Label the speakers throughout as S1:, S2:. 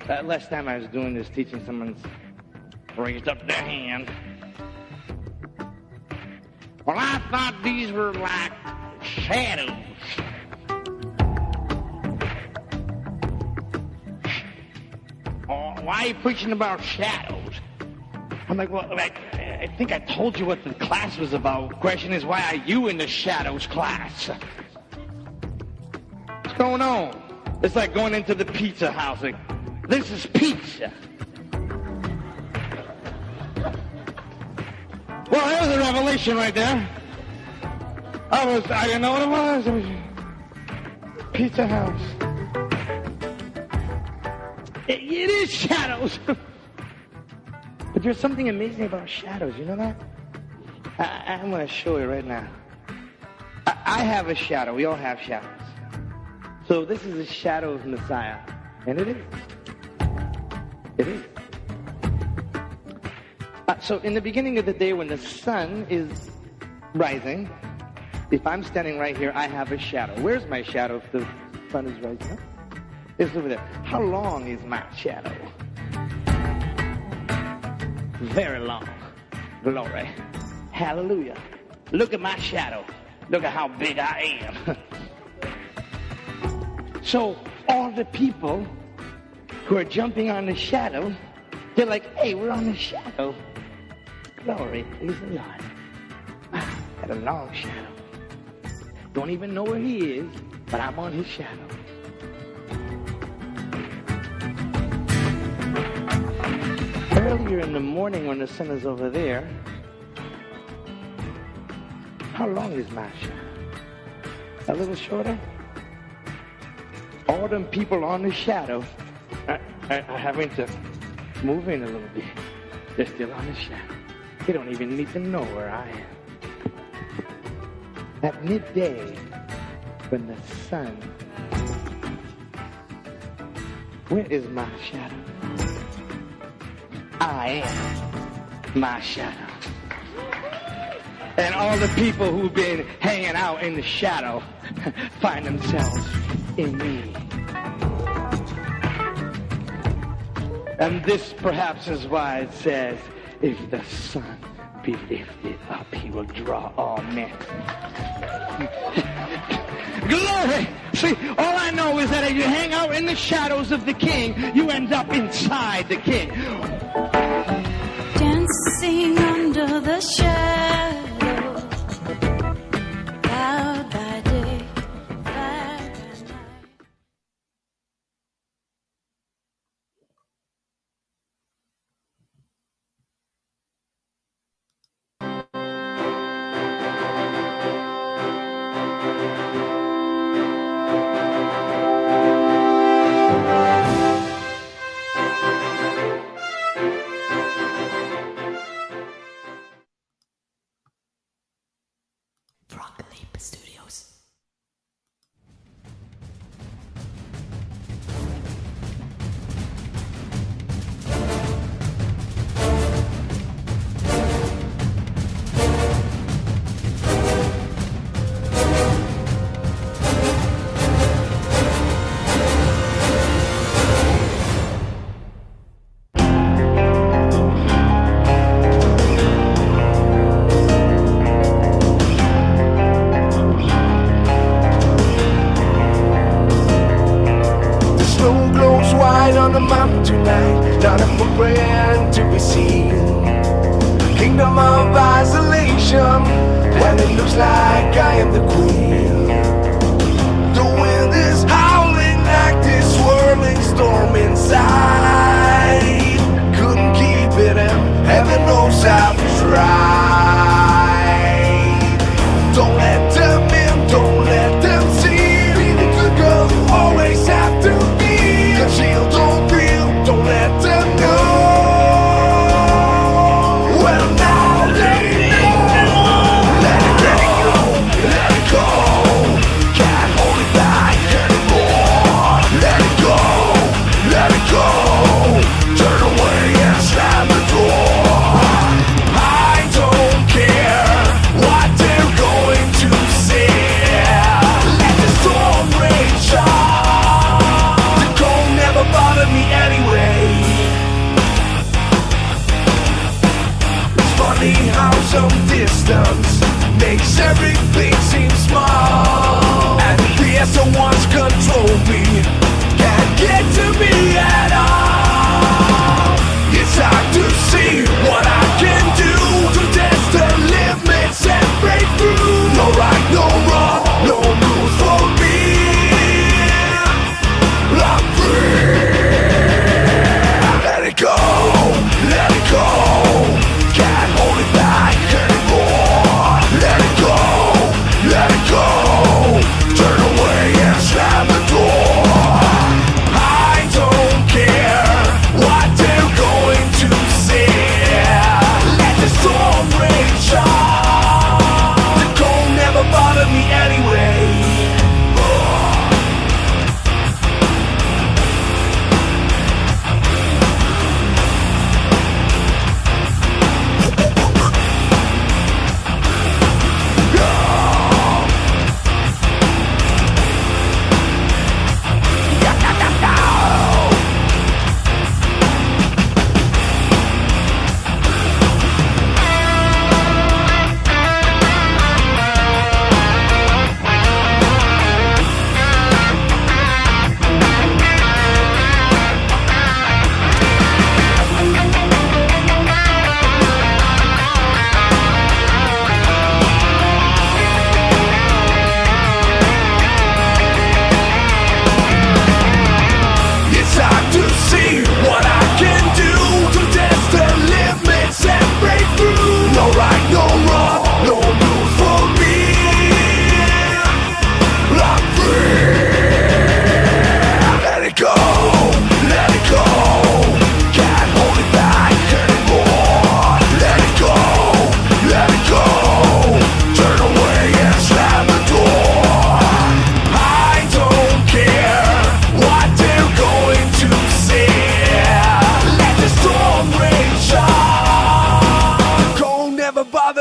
S1: Last time I was doing this, teaching someone's raised up their hand. Well, I thought these were like shadows. Oh, why are you preaching about shadows? I'm like, well, I think I told you what the class was about. Question is, why are you in the shadows class? What's going on? It's like going into the pizza house. Like, this is pizza. Well, there's a revelation right there. I didn't know what it was. It was Pizza House. It is shadows. But there's something amazing about shadows. You know that? I'm going to show you right now. I have a shadow. We all have shadows. So this is a shadow of Messiah. And it is. It is. So in the beginning of the day when the sun is rising, if I'm standing right here, I have a shadow. Where's my shadow if the sun is rising up? It's over there. How long is my shadow? Very long. Glory. Hallelujah. Look at my shadow. Look at how big I am. So all the people who are jumping on the shadow, they're like, hey, we're on the shadow. Glory, praise the Lord. Wow, got a long shadow. Don't even know where he is, but I'm on his shadow. Earlier in the morning when the sun is over there, how long is my shadow? A little shorter? All them people on the shadow are having to move in a little bit. They're still on the shadow. They don't even need to know where I am. At midday, when the sun, where is my shadow? I am my shadow. And all the people who've been hanging out in the shadow find themselves in me. And this perhaps is why it says, if the sun be lifted up, he will draw all men. Glory! See, all I know is that if you hang out in the shadows of the king, you end up inside the king.
S2: Dancing under the shadow, cloud by day, fire by night. Studios.
S3: On the mountain tonight, not a footprint to be seen. Kingdom of isolation, and it looks like I am the queen. The wind is howling like this swirling storm inside. Couldn't keep it in, heaven knows I was right. Don't let them in, don't let them see. Be the good girl you always have to be. Conceal, don't feel, don't let them know. Well, now they know. Let it go, let it go. everything seems small, and the SO ones control me, can't get to me at all. It's hard to see what I can do to test the limits and break through. No right, no wrong, no rules for me. I'm free. Let it go, let it go. Can't hold it back anymore. Let it go, let it go. Turn away and slam the door. I don't care what they're going to say. Let the storm rage on. The cold never bothered me anyway.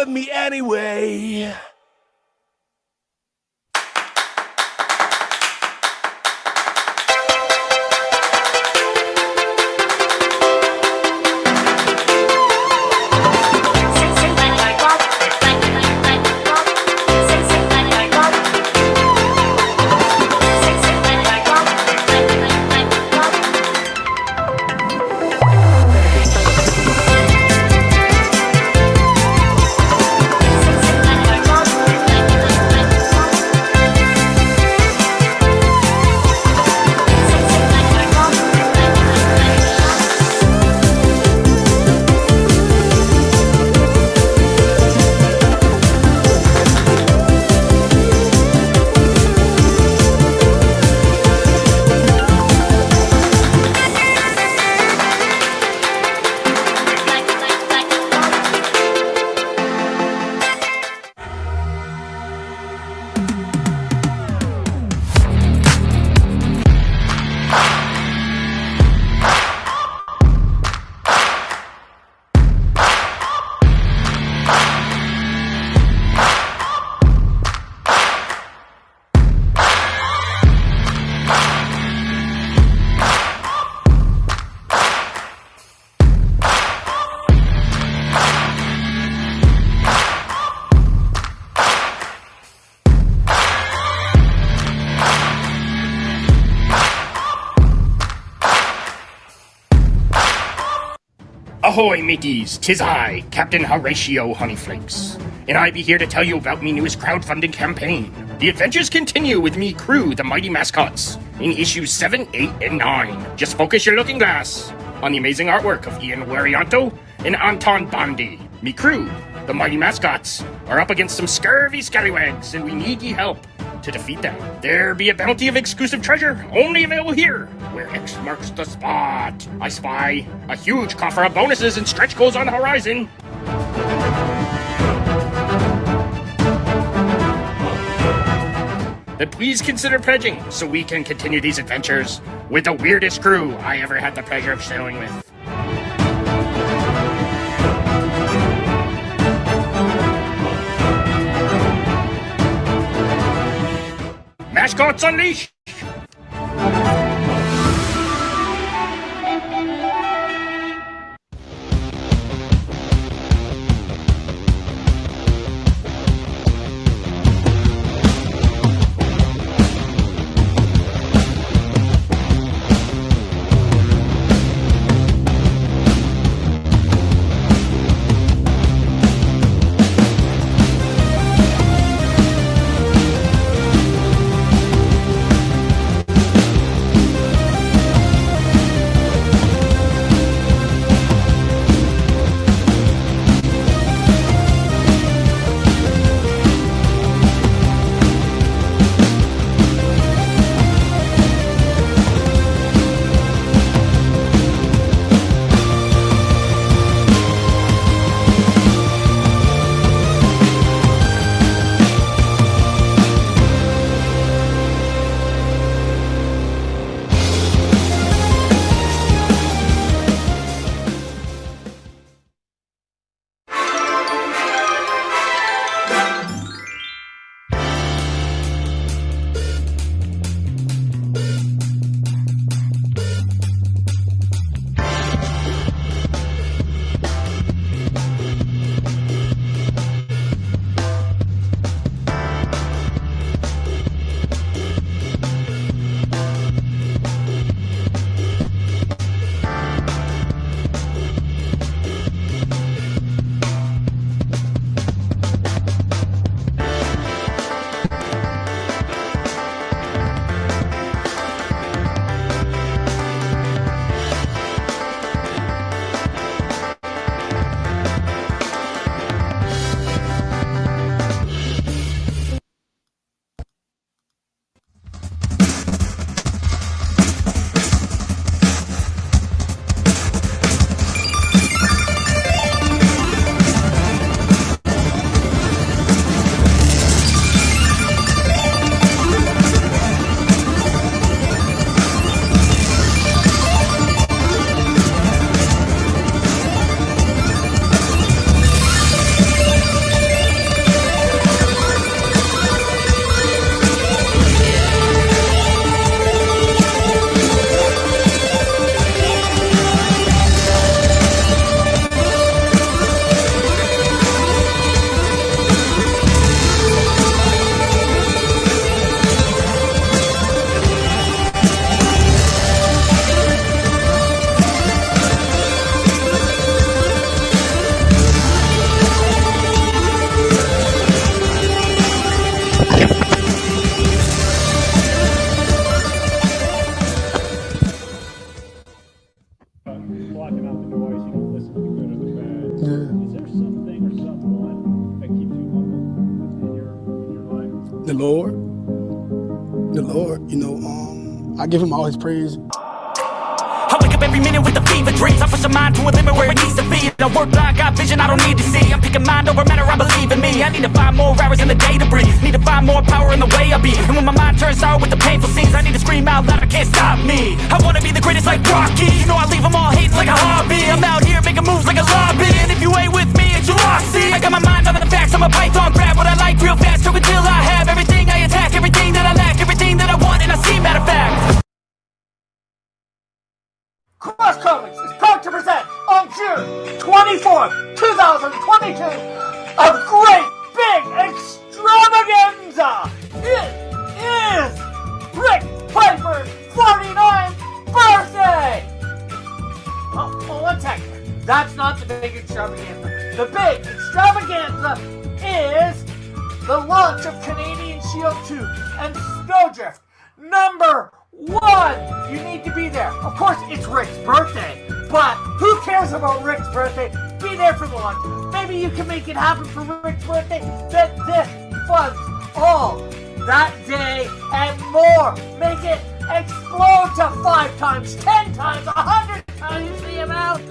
S3: Me anyway.
S4: Ahoy, mateys! 'Tis I, Captain Horatio Honeyflakes, and I be here to tell you about me newest crowdfunding campaign. The adventures continue with me crew, the Mighty Mascots, in issues 7, 8, and 9. Just focus your looking glass on the amazing artwork of Ian Warianto and Anton Bondi. Me crew, the Mighty Mascots, are up against some scurvy scallywags, and we need ye help to defeat them. There be a bounty of exclusive treasure, only available here, where X marks the spot. I spy a huge coffer of bonuses and stretch goals on the horizon. Then please consider pledging so we can continue these adventures with the weirdest crew I ever had the pleasure of sailing with. Mascots Unleashed!
S5: blocking out the noise, you don't listen to the good or the bad.
S6: Yeah.
S5: Is there something or someone that keeps you humble in your life?
S6: The Lord, you know, I give him all his praise.
S7: I wake up every minute with the fever dreams. I push my mind to a limit where it needs to be. I work blind, got vision I don't need to see. I'm picking mind over matter, I believe in me. I need to find more hours in the day to breathe. Need to find more power in the way I be. And when my mind turns sour with the painful scenes, I need to scream out loud, I can't stop me. I wanna be the greatest like Rocky. You know I leave them all hating like a hobby. I'm out here making moves like a lobby. And if you ain't with me, it's your loss. See, I got my mind on the facts, I'm a python. Grab what I like real fast, till until I have everything I attack, everything that I lack, everything that I want, and I see matter of fact.
S8: Cross Comics is proud to present on June 24th, 2022, a great big extravaganza! It is Rick Piper's 49th birthday! Oh, one second. That's not the big extravaganza. The big extravaganza is the launch of Canadian Shield 2 and Snowdrift #1. You need to be there. Of course, it's Rick's birthday, but who cares about Rick's birthday? Be there for the launch. Maybe you can make it happen for Rick's birthday. That this funds all that day and more. Make it explode to 5 times, 10 times, 100 times the amount.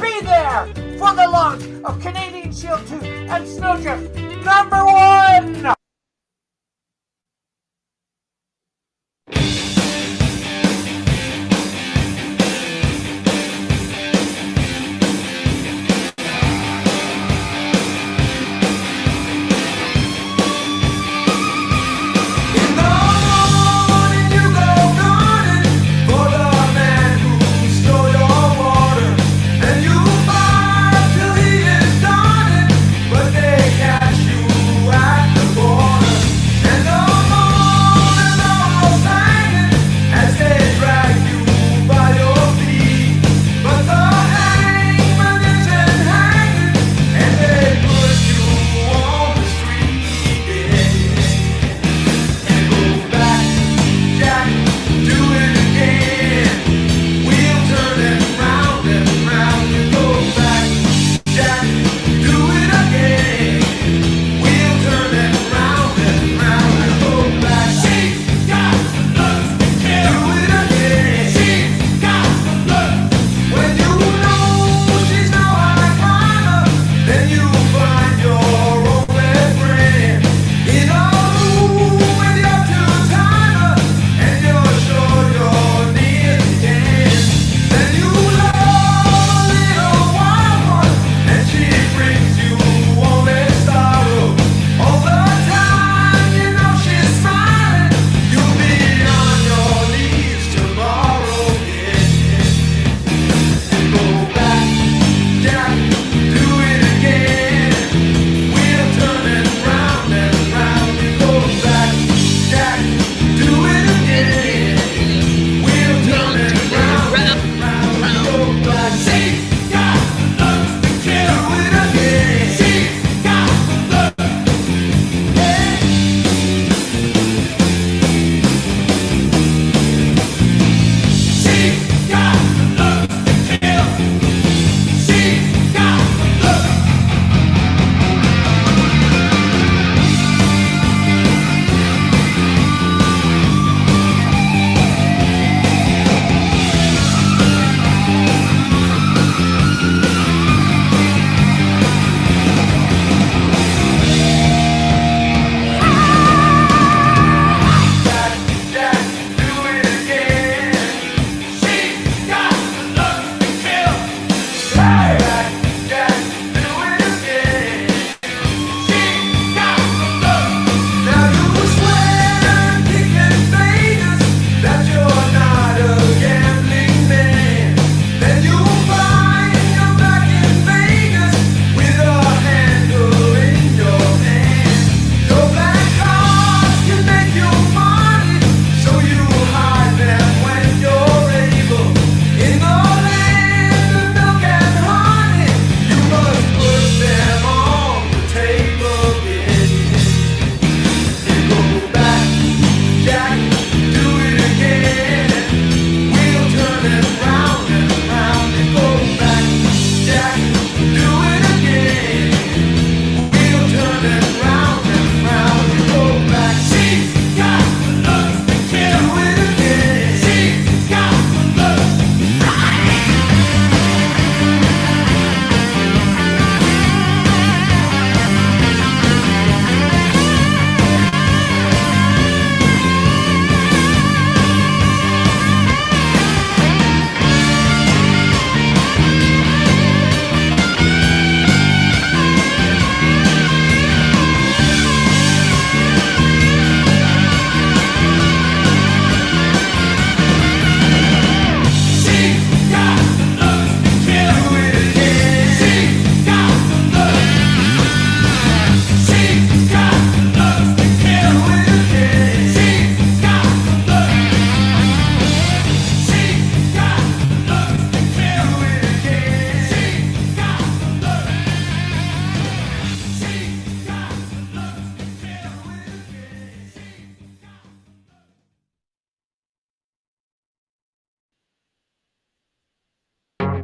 S8: Be there for the launch of Canadian Shield 2 and Snowdrift #1.
S3: But they catch you at the border.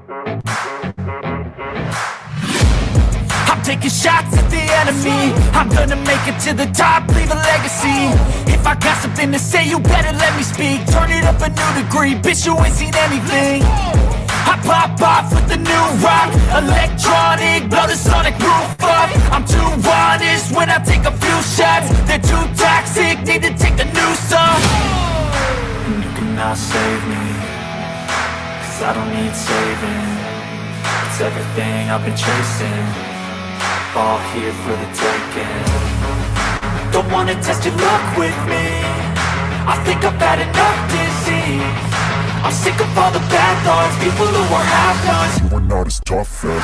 S7: I'm taking shots at the enemy. I'm gonna make it to the top, leave a legacy. If I got something to say, you better let me speak. Turn it up a new degree, bitch, you ain't seen anything. I pop off with the new rock, electronic, blow the sonic roof up. I'm too honest when I take a few shots. They're too toxic, need to take a new song. And you cannot save me, cause I don't need saving. It's everything I've been chasing, all here for the taking. Don't wanna test your luck with me, I think I've had enough disease. I'm sick of all the bad thoughts, people who are half-nots.
S3: You are not as tough as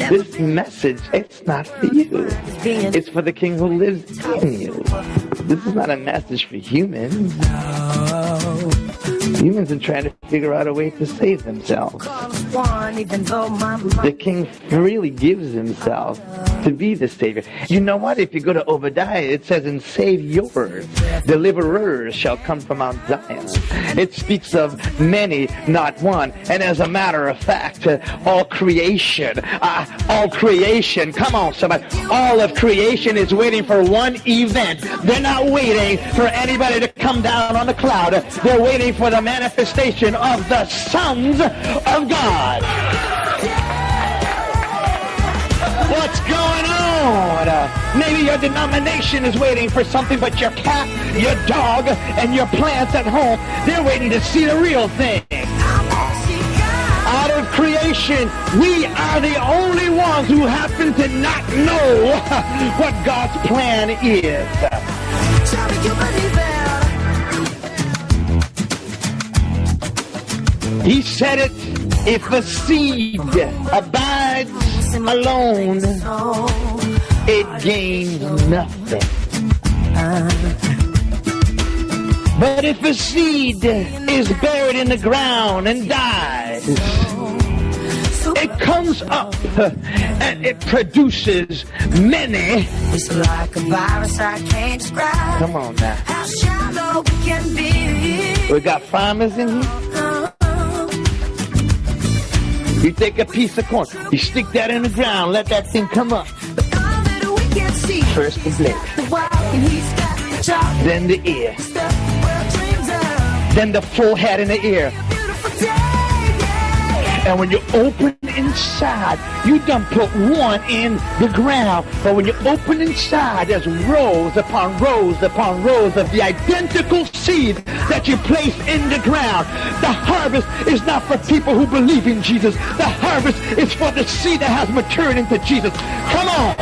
S1: This message, it's not for you. It's for the King who lives in you. This is not a message for humans. Humans are trying to figure out a way to save themselves. The King really gives himself to be the Savior. You know what? If you go to Obadiah, it says, "And Saviors, deliverers shall come from Mount Zion." It speaks of many, not one. And as a matter of fact, all creation, come on somebody, all of creation is waiting for one event. They're not waiting for anybody to come down on the cloud. They're waiting for the manifestation of the sons of God. What's going on? Maybe your denomination is waiting for something, but your cat, your dog, and your plants at home, they're waiting to see the real thing. Out of creation, we are the only ones who happen to not know what God's plan is. He said it, if a seed abides alone, it gains nothing. But if a seed is buried in the ground and dies, it comes up and it produces many. It's like a virus I can't describe. Come on now. How shallow we can be. We got farmers in here. You take a piece of corn, you stick that in the ground, let that thing come up. First the blade, then the ear, then the full head in the ear. And when you open inside, you done put one in the ground. But when you open inside, there's rows upon rows upon rows of the identical seed that you place in the ground. The harvest is not for people who believe in Jesus. The harvest is for the seed that has matured into Jesus. Come on.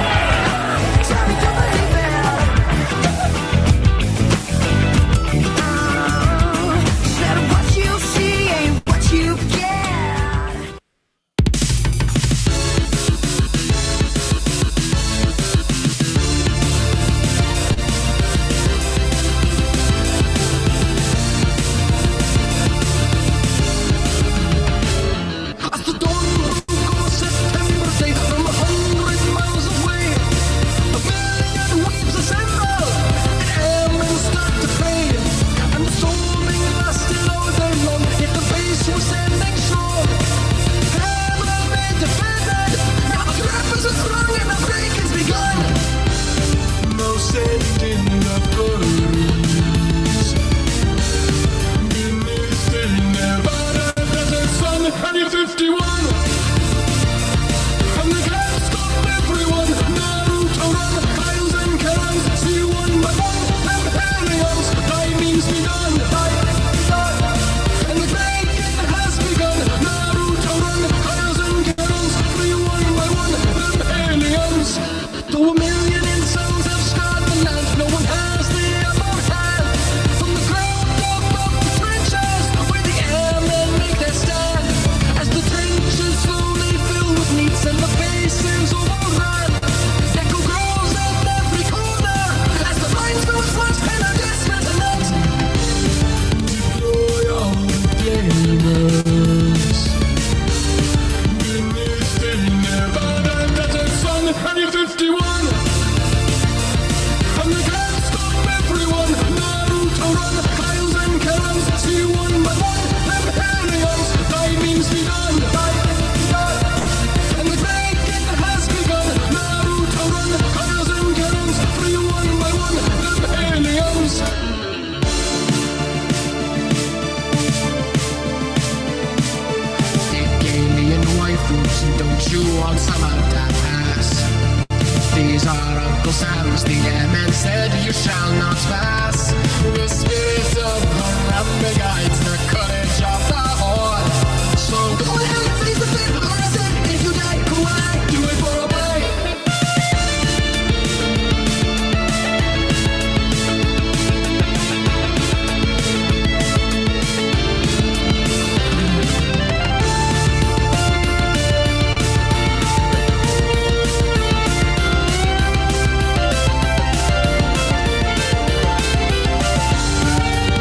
S3: challenged the air and said, "You shall not pass." The spirit of Harambe guides the courage of the horde. So go ahead, face the fate of Horizon. If you die, go on, do it for a play.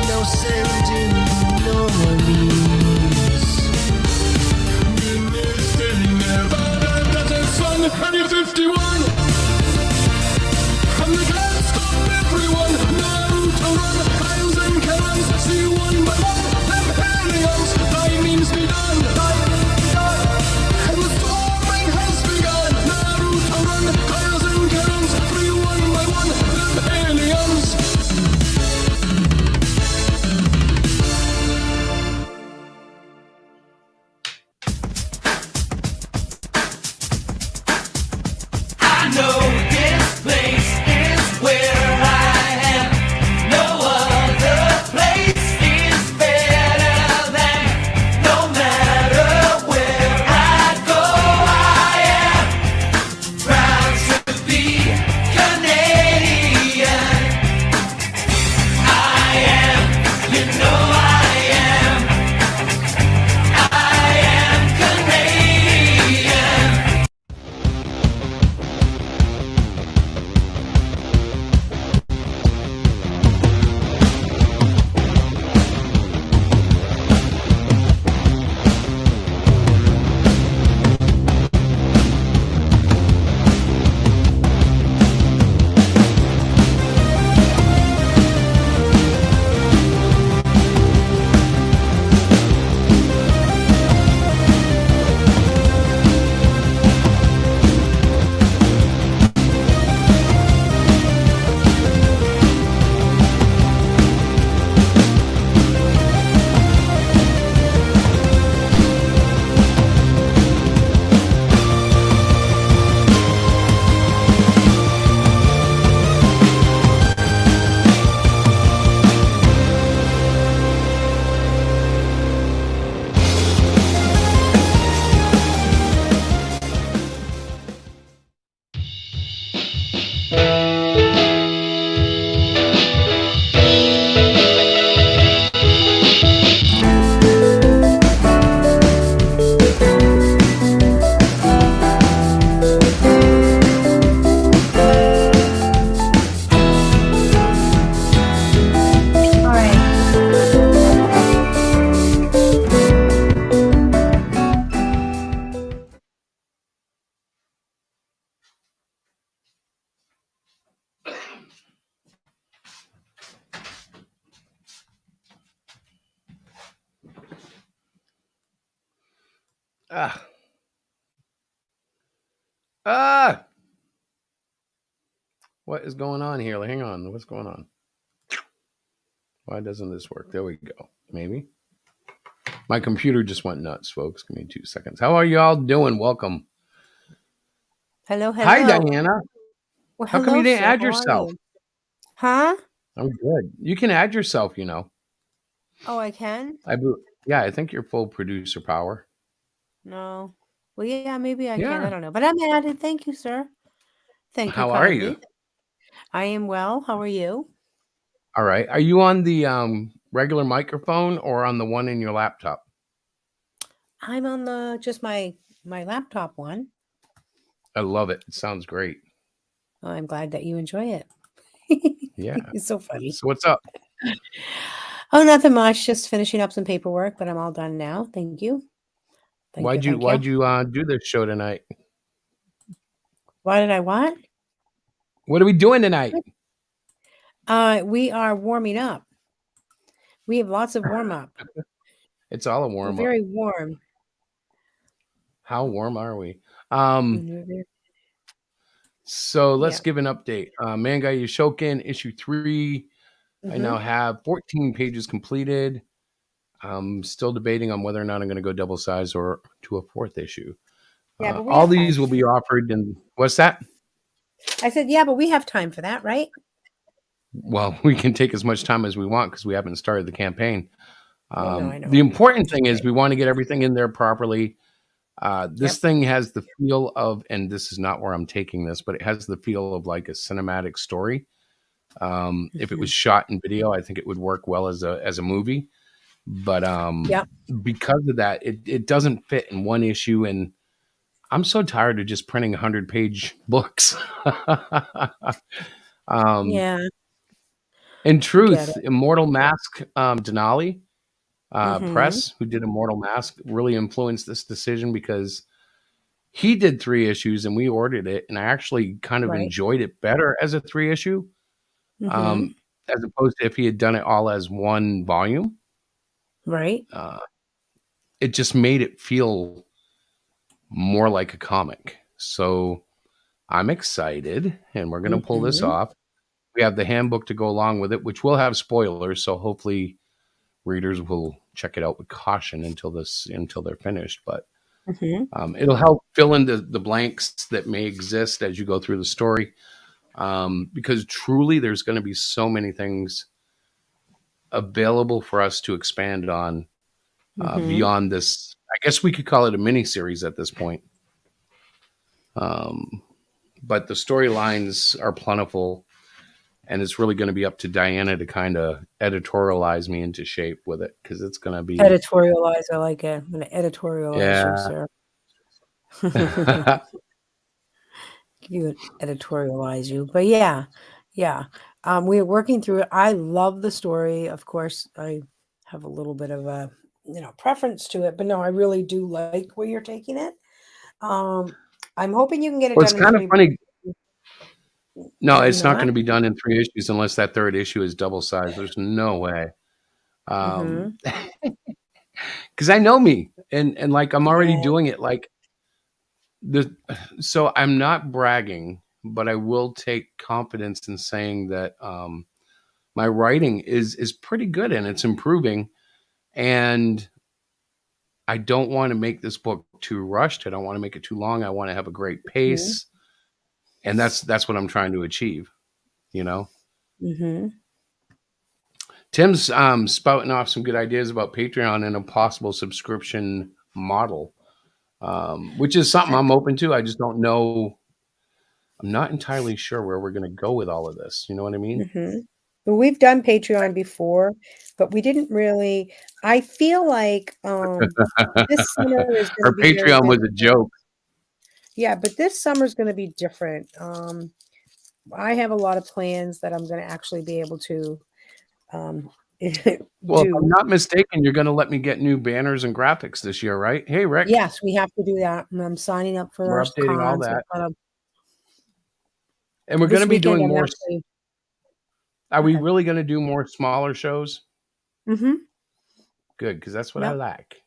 S3: No sand in New Orleans. The mystery Nevada desert sun, and you're 51. And they can't stop everyone. Naruto run, Kyles and Karens, see one by one. Them aliens, thy means be done. And the storming has begun. Naruto run, Kyles and Karens, free one by one. Them aliens.
S7: I know this place is where I am. No other place is better than. No matter where I go, I am proud to be Canadian. I am, you know I am. I am Canadian.
S9: Ah. Ah. What is going on here? Hang on. What's going on? Why doesn't this work? There we go. Maybe. My computer just went nuts, folks. Give me 2 seconds. How are you all doing? Welcome.
S10: Hello, hello.
S9: Hi, Diana.
S10: Well,
S9: How come you
S10: hello,
S9: didn't
S10: sir.
S9: add
S10: How are
S9: yourself?
S10: you? Huh?
S9: I'm good. You can add yourself, you know.
S10: Oh, I can?
S9: Yeah, I think you're full producer power.
S10: No. Well, yeah, maybe I can.
S9: Yeah.
S10: I don't know. But I'm added. Thank you, sir. Thank you
S9: How are you?
S10: kindly. I am well. How are you?
S9: All right. Are you on the regular microphone or on the one in your laptop?
S10: I'm on the just my laptop one.
S9: I love it. It sounds great.
S10: Oh, I'm glad that you enjoy it.
S9: Yeah.
S10: It's so funny.
S9: So what's up?
S10: Oh, nothing much. Just finishing up some paperwork, but I'm all done now. Thank you.
S9: Why'd you do this show tonight?
S10: Why did I what?
S9: What are we doing tonight?
S10: We are warming up. We have lots of warm up.
S9: It's all a
S10: We're
S9: warm up.
S10: very warm.
S9: How warm are we?
S10: We're very-
S9: So let's
S10: Yeah.
S9: give an update. Manga Yoshokin issue 3. I now
S10: Mhm.
S9: have 14 pages completed. I'm still debating on whether or not I'm going to go double size or to a 4th issue.
S10: Yeah, but we
S9: all
S10: have
S9: these
S10: time.
S9: will be offered in what's that?
S10: I said, yeah, but we have time for that, right?
S9: Well, we can take as much time as we want because we haven't started the campaign.
S10: Well, no, I know.
S9: The important thing is we want to get everything in there properly. This
S10: Yep.
S9: thing has the feel of, and this is not where I'm taking this, but it has the feel of like a cinematic story. If it was shot in video, I think it would work well as a movie. But
S10: Yep.
S9: because of that, it doesn't fit in one issue. And I'm so tired of just printing 100-page books.
S10: Yeah.
S9: In
S10: I get
S9: truth,
S10: it.
S9: Immortal Mask, Denali
S10: Mhm.
S9: Press, who did Immortal Mask, really influenced this decision because he did 3 issues and we ordered it, and I actually kind of
S10: Right.
S9: enjoyed it better as a 3 issue,
S10: Mhm.
S9: as opposed to if he had done it all as one volume.
S10: Right.
S9: It just made it feel more like a comic. So I'm excited, and we're going to pull this
S10: Mhm.
S9: off. We have the handbook to go along with it, which will have spoilers. So hopefully readers will check it out with caution until they're finished. But
S10: Mhm.
S9: it'll help fill in the blanks that may exist as you go through the story. Because truly there's going to be so many things available for us to expand on
S10: Mhm.
S9: beyond this. I guess we could call it a mini series at this point. But the storylines are plentiful, and it's really going to be up to Diana to kind of editorialize me into shape with it, because it's going to be
S10: Editorialize. I like it. I'm going to editorialize you,
S9: yeah.
S10: sir. You would editorialize you, but yeah. We're working through it. I love the story. Of course, I have a little bit of a preference to it, but no, I really do like where you're taking it. I'm hoping you can get it
S9: Well, it's
S10: done in
S9: kind of
S10: 3
S9: funny. No,
S10: You're
S9: it's not going
S10: not?
S9: to be done in 3 issues unless that 3rd issue is double sized. There's no way.
S10: Mhm.
S9: Because I know me, and like I'm already
S10: Yeah.
S9: doing it. Like so I'm not bragging, but I will take confidence in saying that my writing is pretty good and it's improving. And I don't want to make this book too rushed. I don't want to make it too long. I want to have a great
S10: Mhm.
S9: pace, and that's what I'm trying to achieve. You know.
S10: Mhm.
S9: Tim's spouting off some good ideas about Patreon and a possible subscription model, which is something I'm open to. I just don't know. I'm not entirely sure where we're going to go with all of this. You know what I mean?
S10: Mhm. But we've done Patreon before, but we didn't really. I feel like this summer is going
S9: Our
S10: to be very
S9: Patreon was
S10: different.
S9: a joke.
S10: Yeah, but this summer is going to be different. I have a lot of plans that I'm going to actually be able to um,
S9: Well, if I'm
S10: do.
S9: not mistaken, you're going to let me get new banners and graphics this year, right? Hey, Rick,
S10: Yes, we have to do that. And I'm signing up for
S9: we're
S10: our
S9: updating all
S10: cons.
S9: that, and we're going
S10: This
S9: to be
S10: weekend,
S9: doing
S10: I'm
S9: more.
S10: actually.
S9: Are
S10: Go
S9: we
S10: ahead.
S9: really going to do more smaller shows?
S10: Mm-hmm.
S9: Good, because that's what I
S10: Yep.
S9: like.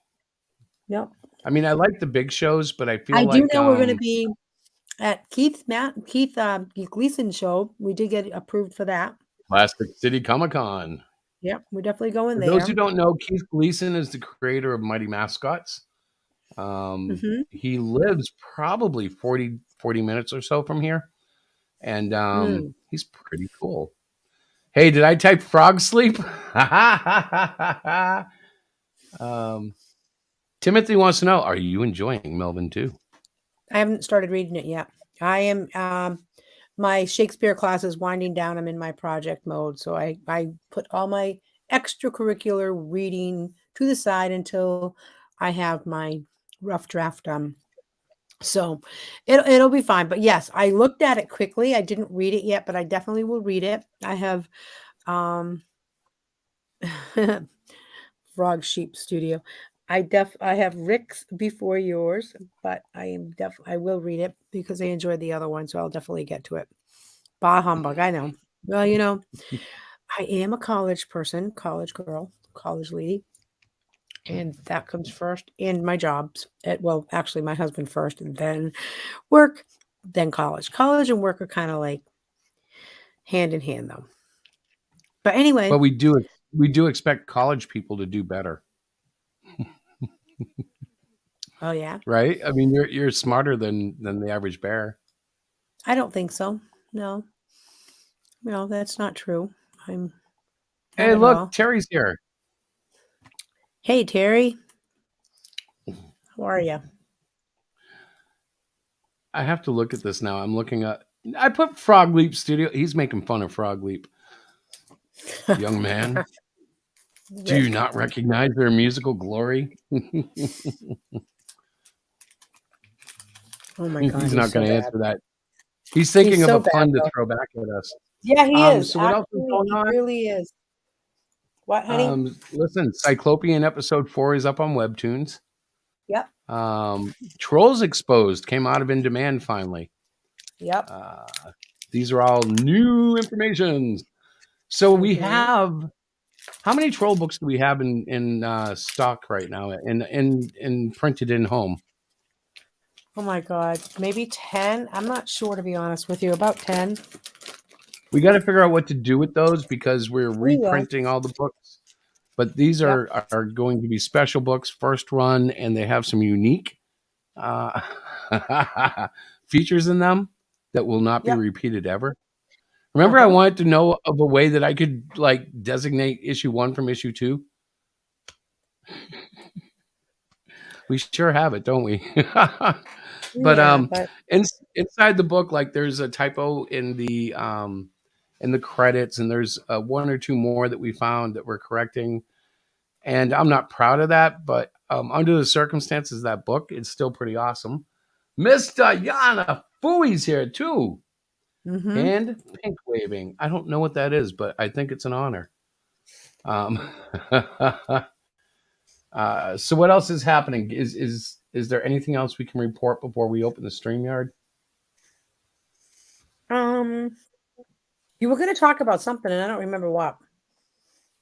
S10: Yep.
S9: I mean, I like the big shows, but I feel
S10: I do
S9: like
S10: know we're going to be at Keith Gleason show. We did get approved for that.
S9: Plastic City Comic Con.
S10: Yep, we're definitely going
S9: For those
S10: there.
S9: who don't know, Keith Gleason is the creator of Mighty Mascots.
S10: Mm-hmm.
S9: He lives probably 40 minutes or so from here, and
S10: Mm.
S9: he's pretty cool. Hey, did I type frog sleep? Timothy wants to know, are you enjoying Melvin too?
S10: I haven't started reading it yet. I am my Shakespeare class is winding down. I'm in my project mode, so I put all my extracurricular reading to the side until I have my rough draft done. So it'll be fine. But yes, I looked at it quickly. I didn't read it yet, but I definitely will read it. I have um Frog Sheep Studio. I have Rick's before yours, but I will read it because I enjoyed the other one, so I'll definitely get to it. Bah humbug, I know. Well, I am a college person, college girl, college lady, and that comes first. And my jobs, well, actually, my husband first, and then work, then college. College and work are kind of like hand in hand, though. But anyway,
S9: But we do expect college people to do better,
S10: oh yeah,
S9: right? I mean, you're smarter than the average bear.
S10: I don't think so. No, no, that's not true. I'm not
S9: Hey,
S10: at
S9: look,
S10: all.
S9: Terry's here.
S10: Hey, Terry. How are you?
S9: I have to look at this now. I'm looking at. I put Frog Leap Studio. He's making fun of Frog Leap. Young man, do you not recognize their musical glory?
S10: Oh my God,
S9: He's not
S10: so
S9: going to
S10: bad.
S9: answer that. He's thinking
S10: He's
S9: of
S10: so
S9: a
S10: bad,
S9: pun to
S10: though.
S9: throw back at us.
S10: Yeah, he is.
S9: So what else is
S10: Actually,
S9: going
S10: he
S9: on?
S10: really is. What, honey?
S9: Listen, Cyclopean episode 4 is up on Webtoons.
S10: Yep.
S9: Trolls Exposed came out of In Demand finally.
S10: Yep.
S9: These are all new informations. So we have, how many troll books do we have in stock right now and printed in home?
S10: Oh my God, maybe 10. I'm not sure, to be honest with you. About 10.
S9: We got to figure out what to do with those because we're
S10: We will.
S9: reprinting all the books. But these are going to be special books, first run, and they have some unique features in them that will not be repeated ever. Remember, I wanted to know of a way that I could like designate issue 1 from issue 2. We sure have it, don't we? But inside the book, like there's a typo in the credits, and there's 1 or 2 more that we found that we're correcting. And I'm not proud of that, but under the circumstances of that book, it's still pretty awesome. Miss Diana Fooey's here too. And pink waving. I don't know what that is, but I think it's an honor. So what else is happening? Is there anything else we can report before we open the StreamYard?
S10: You were going to talk about something, and I don't remember what.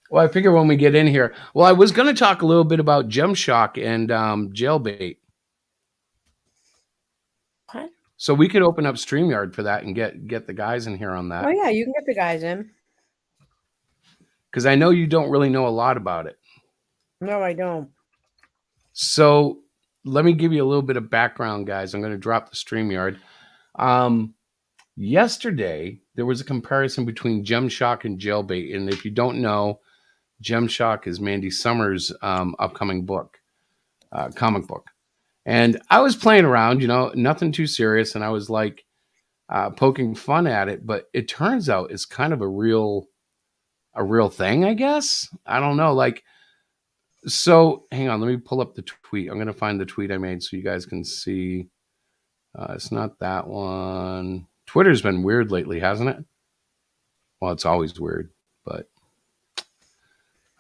S9: Well, I figure when we get in here. Well, I was going to talk a little bit about Gemshock and Jailbait.
S10: What?
S9: So we could open up StreamYard for that and get the guys in here on that.
S10: Oh yeah, you can get the guys in.
S9: Because I know you don't really know a lot about it.
S10: No, I don't.
S9: So let me give you a little bit of background, guys. I'm going to drop the StreamYard. Yesterday, there was a comparison between Gemshock and Jailbait. And if you don't know, Gemshock is Mandy Summers' upcoming book, comic book. And I was playing around, nothing too serious. And I was like poking fun at it. But it turns out it's kind of a real thing, I guess. I don't know. So hang on, let me pull up the tweet. I'm going to find the tweet I made so you guys can see. It's not that one. Twitter's been weird lately, hasn't it? Well, it's always weird, but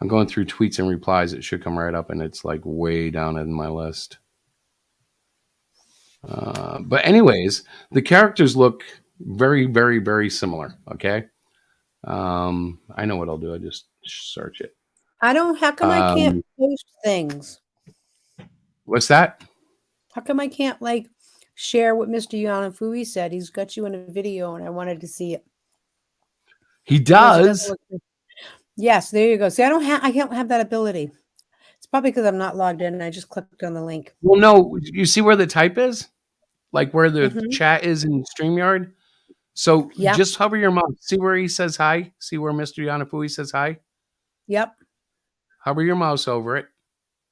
S9: I'm going through tweets and replies. It should come right up, and it's like way down in my list. But anyways, the characters look very, very, very similar. Okay. I know what I'll do. I just search it.
S10: How come I can't post things?
S9: What's that?
S10: How come I can't share what Mr. Yanafui said? He's got you in a video and I wanted to see it.
S9: He does.
S10: Yes, there you go. See, I don't have that ability. It's probably because I'm not logged in and I just clicked on the link.
S9: Well, no, you see where the type is? Like where the chat is in StreamYard? So just hover your mouse. See where he says hi? See where Mr. Yanafui says hi?
S10: Yep.
S9: Hover your mouse over it.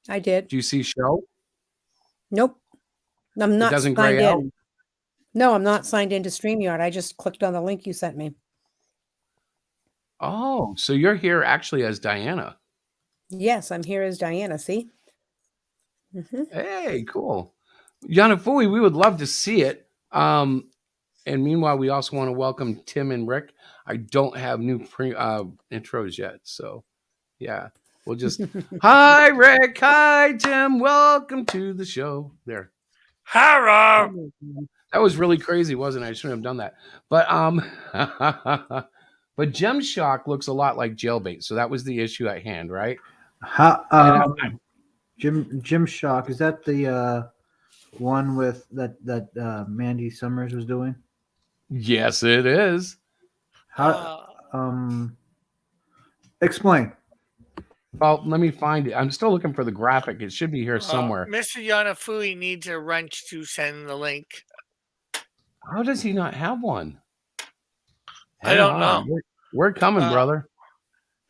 S10: I did.
S9: Do you see show?
S10: Nope. I'm not
S9: doesn't
S10: signed
S9: gray
S10: in.
S9: out?
S10: No, I'm not signed into StreamYard. I just clicked on the link you sent me.
S9: Oh, so you're here actually as Diana.
S10: Yes, I'm here as Diana. See?
S9: Hey, cool. Yanafui, we would love to see it. And meanwhile, we also want to welcome Tim and Rick. I don't have new intros yet, so yeah. We'll just hi Rick, hi Tim, welcome to the show. There.
S11: Hello.
S9: That was really crazy, wasn't it? I shouldn't have done that. But but Gemshock looks a lot like Jailbait, so that was the issue at hand, right?
S12: Gemshock, is that the one with that Mandy Summers was doing?
S9: Yes, it is.
S12: How explain.
S9: Well, let me find it. I'm still looking for the graphic. It should be here somewhere.
S11: Mr. Yanafui needs a wrench to send the link.
S9: How does he not have one?
S11: I don't know.
S9: We're coming, brother.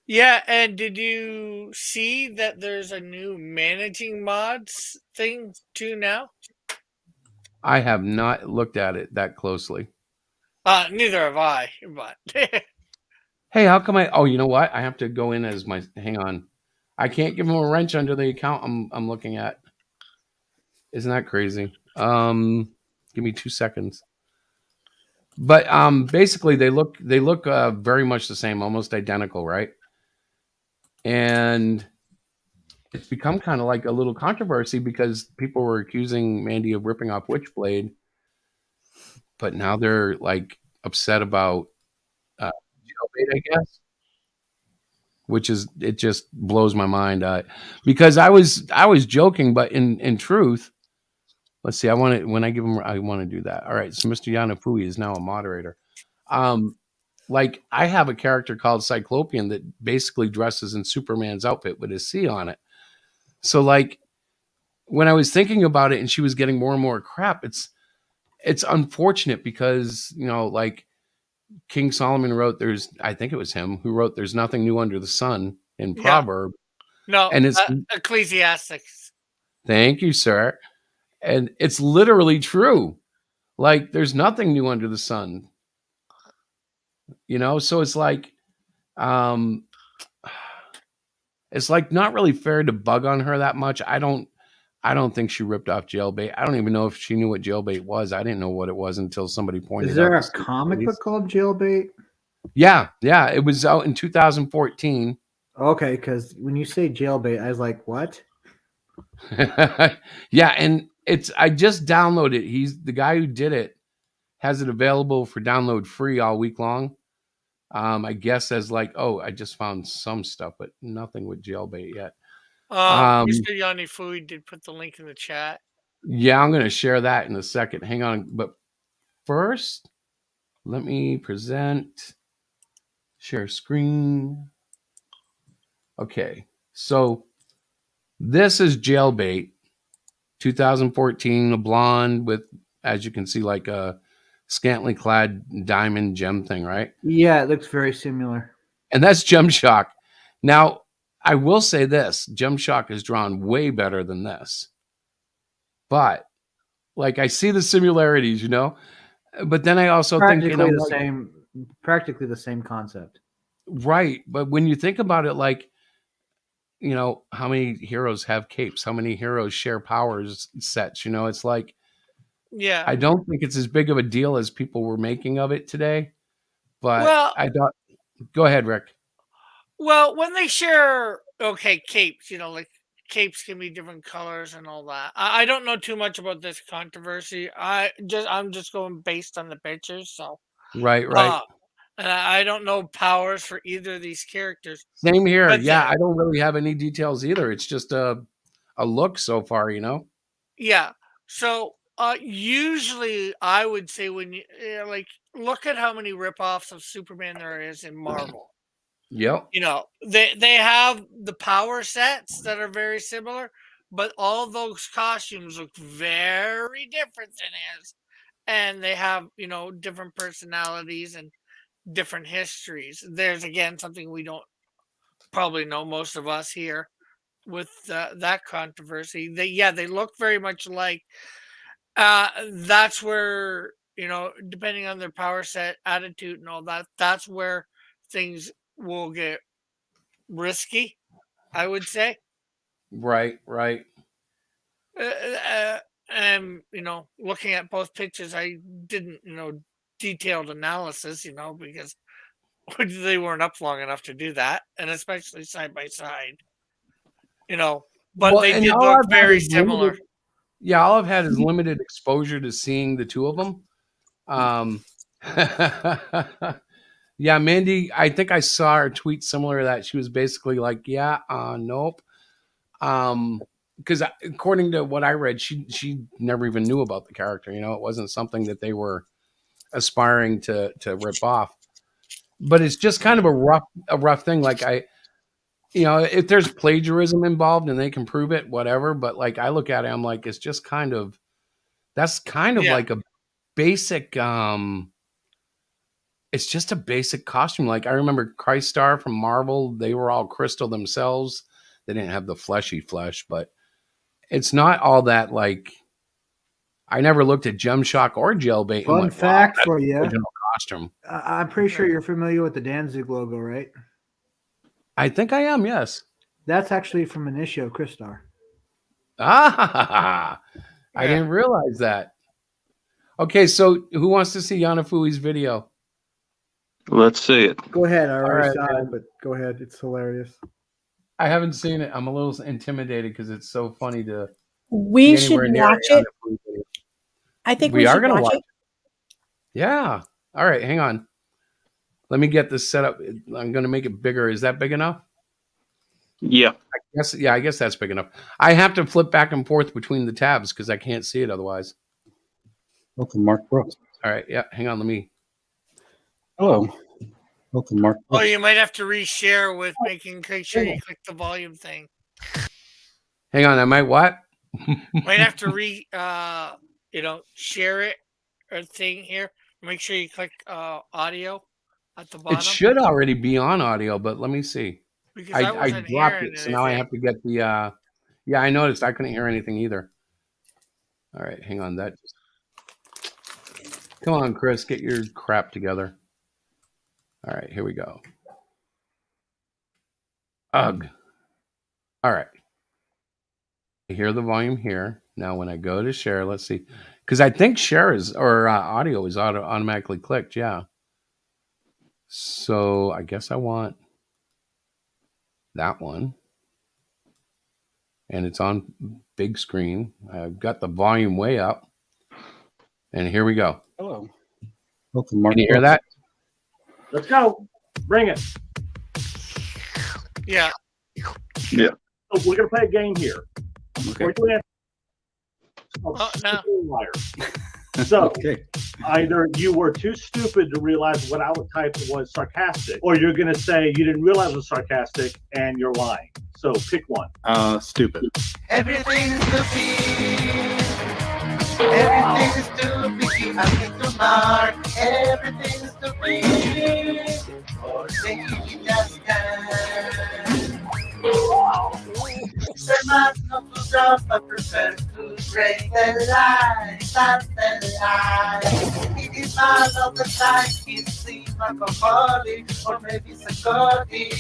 S11: Yeah, and did you see that there's a new managing mods thing too now?
S9: I have not looked at it that closely.
S11: Neither have I, but
S9: Hey, how come Oh, you know what? I have to go in as my. Hang on. I can't give him a wrench under the account I'm looking at. Isn't that crazy? Give me 2 seconds. But basically they look very much the same, almost identical, right? And it's become kind of like a little controversy because people were accusing Mandy of ripping off Witchblade, but now they're like upset about jailbait, I guess. Which is, it just blows my mind because I was joking, but in truth, let's see. I want to do that. All right, so Mr. Yanafui is now a moderator. Like I have a character called Cyclopean that basically dresses in Superman's outfit with his C on it. So like when I was thinking about it and she was getting more and more crap, it's unfortunate because, you know, like King Solomon wrote, I think it was him who wrote, "There's nothing new under the sun" in Proverb.
S11: No,
S9: and it's
S11: Ecclesiastics.
S9: Thank you, sir. And it's literally true. Like there's nothing new under the sun. You know, so it's like not really fair to bug on her that much. I don't think she ripped off Jailbait. I don't even know if she knew what Jailbait was. I didn't know what it was until somebody pointed out.
S12: Is there a comic book called Jailbait?
S9: Yeah. It was out in 2014.
S12: Okay, because when you say Jailbait, I was like, what?
S9: Yeah, and I just downloaded it. He's the guy who did it, has it available for download free all week long. I guess as like, I just found some stuff, but nothing with Jailbait yet.
S11: Mr. Yanifui did put the link in the chat.
S9: Yeah, I'm going to share that in a second. Hang on. But first, let me present, share screen. Okay. So this is Jailbait 2014, a blonde with, as you can see, like a scantily clad diamond gem thing, right?
S12: Yeah, it looks very similar.
S9: And that's Gemshock. Now, I will say this, Gemshock is drawn way better than this. But like I see the similarities, you know. But then I also think
S12: practically the same concept.
S9: Right. But when you think about it, like, you know, how many heroes have capes? How many heroes share powers sets? You know, it's like,
S11: yeah,
S9: I don't think it's as big of a deal as people were making of it today. But I thought, go ahead, Rick.
S11: Well, when they share, capes, you know, like capes can be different colors and all that. I don't know too much about this controversy. I'm just going based on the pictures. So
S9: right.
S11: And I don't know powers for either of these characters.
S9: Same here. But yeah, I don't really have any details either. It's just a look so far, you know.
S11: Yeah. So usually I would say when you like look at how many ripoffs of Superman there is in Marvel.
S9: Yep.
S11: You know, they have the power sets that are very similar, but all those costumes look very different than his. And they have, you know, different personalities and different histories. There's again something we don't probably know, most of us here, with that controversy. They look very much like. That's where, you know, depending on their power set, attitude, and all that, that's where things will get risky, I would say.
S9: Right.
S11: And you know, looking at both pictures, I didn't, you know, detailed analysis, you know, because they weren't up long enough to do that, and especially side by side, you know. But they did look very similar.
S9: Yeah, all I've had is limited exposure to seeing the two of them. Yeah, Mandy, I think I saw her tweet similar to that. She was basically like, nope. Because according to what I read, she never even knew about the character. You know, it wasn't something that they were aspiring to rip off. But it's just kind of a rough thing. Like you know, if there's plagiarism involved and they can prove it, whatever. But like I look at it, I'm like, it's just kind of, that's kind of like basic. It's just a basic costume. Like I remember Christ Star from Marvel. They were all crystal themselves. They didn't have the fleshy flesh, but it's not all that like. I never looked at Gem Shock or Jailbait.
S12: Fun
S9: Went,
S12: fact
S9: wow,
S12: for you.
S9: original costume.
S12: I'm pretty sure you're familiar with the Danzig logo, right?
S9: I think I am. Yes.
S12: That's actually from an issue of Christar.
S9: Ah, I didn't realize that. Okay, so who wants to see Yanafui's video?
S13: Let's see it.
S12: Go ahead. I already
S9: All right,
S12: saw
S9: man.
S12: it, but go ahead. It's hilarious.
S9: I haven't seen it. I'm a little intimidated because it's so funny to.
S10: We
S9: be
S10: should
S9: anywhere near
S10: watch it.
S9: Yanafui's video.
S10: I think
S9: We
S10: we
S9: are
S10: should
S9: gonna
S10: watch
S9: watch
S10: it.
S9: Yeah. All right, hang on. Let me get this set up. I'm going to make it bigger. Is that big enough?
S13: Yeah.
S9: I guess that's big enough. I have to flip back and forth between the tabs because I can't see it otherwise.
S14: Welcome, Mark Brooks.
S9: All right, yeah, hang on. Let me.
S14: Hello. Welcome, Mark
S11: Oh,
S14: Brooks.
S11: you might have to reshare with make sure you click the volume thing.
S9: Hang on, I might what?
S11: Might have to share it or thing here. Make sure you click audio at the bottom.
S9: It should already be on audio, but let me see.
S11: Because I
S9: I
S11: wasn't
S9: dropped
S11: hearing
S9: it, so now I have to get the. Yeah, I noticed I couldn't hear anything either. All right, hang on. That. Come on, Chris, get your crap together. All right, here we go. Ugh. All right. I hear the volume here. Now, when I go to share, let's see, because I think share is or audio is automatically clicked. Yeah. So I guess I want that one, and it's on big screen. I've got the volume way up, and here we go.
S14: Hello. Welcome, Mark.
S9: Can you hear
S14: Brooks.
S9: that?
S5: Let's go. Bring it.
S11: Yeah.
S13: Yeah.
S5: So we're gonna play a game here.
S14: Okay.
S5: We're doing So
S14: Okay.
S5: either you were too stupid to realize what I would type was sarcastic, or you're gonna say you didn't realize it was sarcastic and you're lying. So pick one.
S14: Stupid.
S3: Everything is stupid. Everything is stupid. I think to mark. Everything is stupid. Or maybe just can. There must not to drop, but prefer to break the lie, stand the lie. It is all of the time, he seems alcoholic, or maybe psychotic.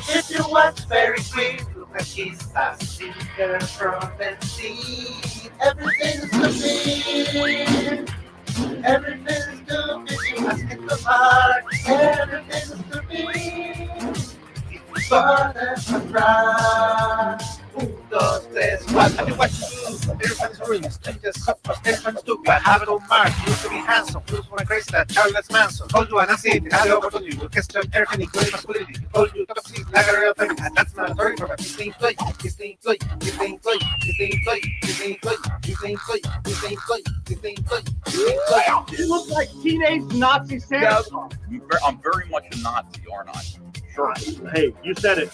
S3: If you watch very quick, look at his singer from the sea. Everything is stupid. Everything is stupid. You ask it to mark. Everything is stupid. Bother to cry. 1, 2, 3, 4. I do what you do. Everybody's rules. Changes up. Everyone's stupid. Have it on mark. Used to be handsome. Lose when I grace that. Charles Manson. Told you and I see it. Had the opportunity to question everything, including masculinity. Told you to see like a real thing. And that's not a story from a 15 play. 15 play. 15 play. 15 play. 15 play. 15 play. 15 play. 15 play. 15 play.
S5: You look like teenage Nazi Santa.
S15: I'm very much a Nazi, aren't I?
S5: Sure. Hey, you said it.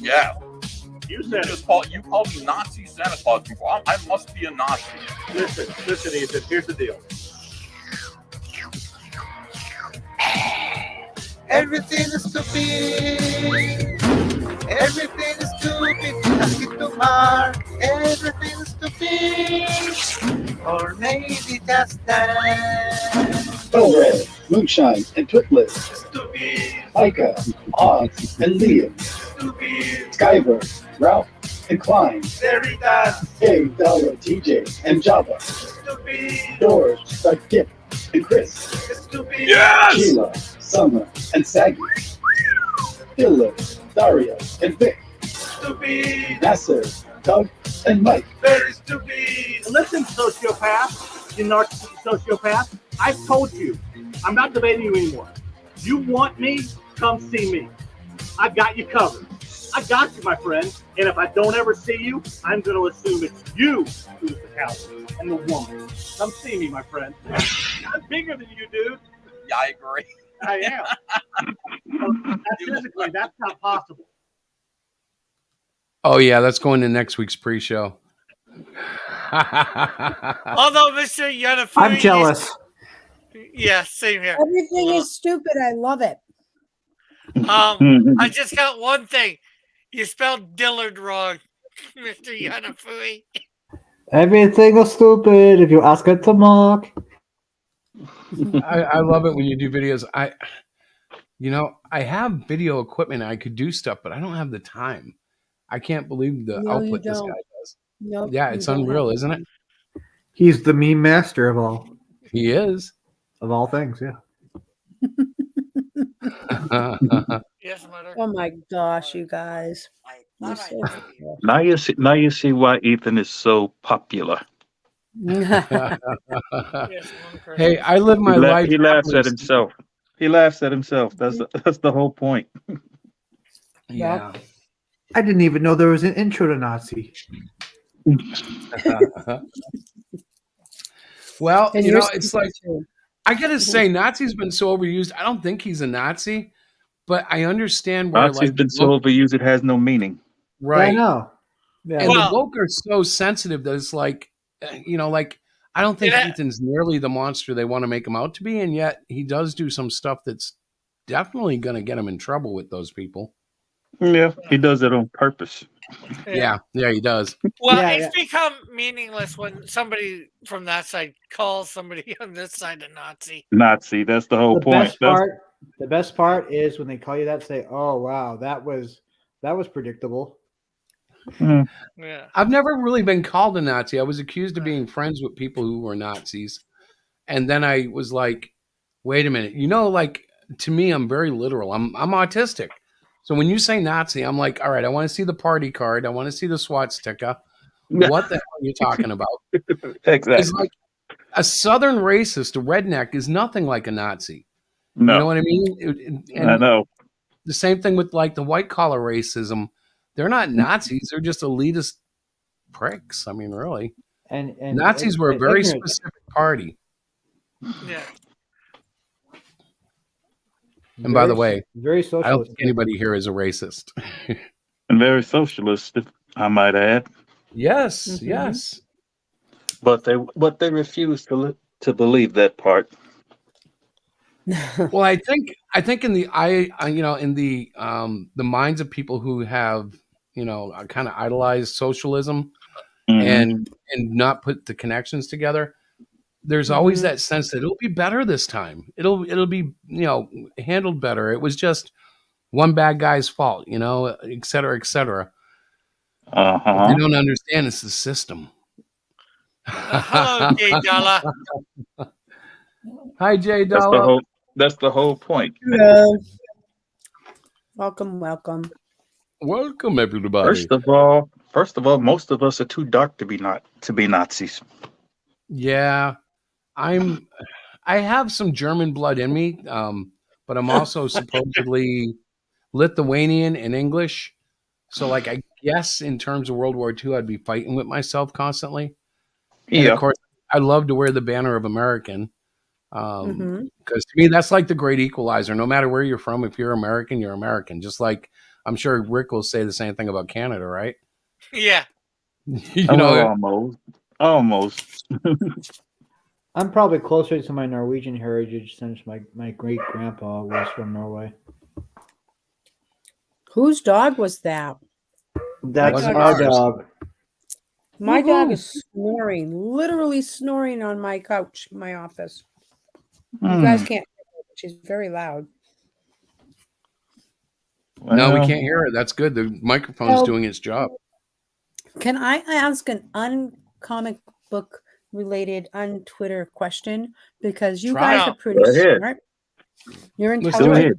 S15: Yeah.
S5: You said it.
S15: You called me Nazi Santa Claus before. I must be a Nazi.
S5: Listen, Ethan. Here's the deal.
S3: Everything is stupid. Everything is stupid. Ask it to mark. Everything is stupid. Or maybe just that.
S14: Bell Red, Moonshine, and Twitless.
S3: Stupid.
S14: Micah, Oz, and Liam.
S3: Stupid.
S14: Skyver, Ralph, and Klein.
S3: Veritas.
S14: Hey, Dara, TJ, and Java.
S3: Stupid.
S14: George, Kip, and Chris.
S3: Stupid.
S14: Sheila, Summer, and Saggy. Philip, Daria, and Vic.
S3: Stupid.
S14: Nasser, Doug, and Mike.
S3: Very stupid.
S5: Listen, sociopath. You narcissistic sociopath. I've told you. I'm not debating you anymore. You want me? Come see me. I got you covered. I got you, my friend. And if I don't ever see you, I'm going to assume it's you who's the coward and the woman. Come see me, my friend. I'm bigger than you, dude.
S15: Yeah, I agree.
S5: I am. Physically, that's not possible.
S9: Oh yeah, that's going to next week's pre-show.
S11: Although Mr. Yanafui,
S12: I'm jealous.
S11: Yeah, same here.
S10: Everything is stupid. I love it.
S11: I just got one thing. You spelled Dillard wrong, Mr. Yanafui.
S12: Everything is stupid if you ask it to Mark.
S9: I love it when you do videos. I have video equipment. I could do stuff, but I don't have the time. I can't believe the
S10: No, you
S9: output this guy
S10: don't.
S9: does.
S10: Nope,
S9: Yeah,
S10: you
S9: it's
S10: don't
S9: unreal,
S10: have
S9: isn't it?
S12: He's the meme master of all.
S9: He is.
S12: Of all things, yeah.
S11: Yes, mother.
S10: Oh my gosh, you guys. You're so
S13: Now you see why Ethan is so popular.
S9: Hey, I live my life.
S13: He laughs
S9: happily.
S13: at himself. He laughs at himself. That's the whole point.
S9: Yeah.
S12: I didn't even know there was an intro to Nazi.
S9: Well,
S10: And
S9: you
S10: you're
S9: know, it's like I gotta say, Nazi's been so overused. I don't think he's a Nazi, but I understand where
S13: Nazi's
S9: like
S13: been so overused it has no meaning.
S9: right.
S12: I know. Yeah.
S9: And the woke are so sensitive that it's like, like I don't think Ethan's nearly the monster they want to make him out to be, and yet he does do some stuff that's definitely going to get him in trouble with those people.
S13: Yeah, he does it on purpose.
S9: Yeah, he does.
S11: Well, it's become meaningless when somebody from that side calls somebody on this side a Nazi.
S13: Nazi, that's the whole point.
S12: The best part is when they call you that, say, "Oh wow, that was predictable."
S11: Yeah.
S9: I've never really been called a Nazi. I was accused of being friends with people who were Nazis. And then I was like, wait a minute. Like to me, I'm very literal. I'm autistic. So when you say Nazi, I'm like, all right, I want to see the party card. I want to see the SWAT sticker. What the hell are you talking about?
S13: Exactly.
S9: It's like a Southern racist, a redneck, is nothing like a Nazi.
S13: No.
S9: You know what I mean? And
S13: I know.
S9: the same thing with like the white collar racism. They're not Nazis. They're just elitist pricks. I mean, really.
S12: And
S9: Nazis were a very specific party.
S11: Yeah.
S9: And by the way,
S12: very
S9: I don't
S12: socialist.
S9: think anybody here is a racist.
S13: And very socialist, if I might add.
S9: Yes, yes.
S13: But they refuse to believe that part.
S9: Well, I think in the in the minds of people who have kind of idolized socialism and not put the connections together, there's always that sense that it'll be better this time. It'll be handled better. It was just one bad guy's fault, et cetera, et cetera. They don't understand it's the system.
S11: Hello, Jay Dollar.
S9: Hi, Jay Dollar.
S13: That's the whole point.
S10: Hello. Welcome.
S9: Welcome, everybody.
S13: First of all, most of us are too dark to be Nazis.
S9: Yeah, I have some German blood in me, but I'm also supposedly Lithuanian and English. So, like, I guess in terms of World War II, I'd be fighting with myself constantly. And of course, I love to wear the banner of American. Because to me, that's like the great equalizer. No matter where you're from, if you're American, you're American. Just like I'm sure Rick will say the same thing about Canada, right?
S11: Yeah.
S13: Almost.
S12: I'm probably closer to my Norwegian heritage since my great grandpa was from Norway.
S10: Whose dog was that?
S12: That's our dog.
S10: My dog is snoring, literally snoring on my couch in my office. You guys can't hear her, but she's very loud.
S9: No, we can't hear it. That's good. The microphone's doing its job.
S10: Can I ask an uncomic book related Twitter question? Because you guys are pretty smart. You're intelligent.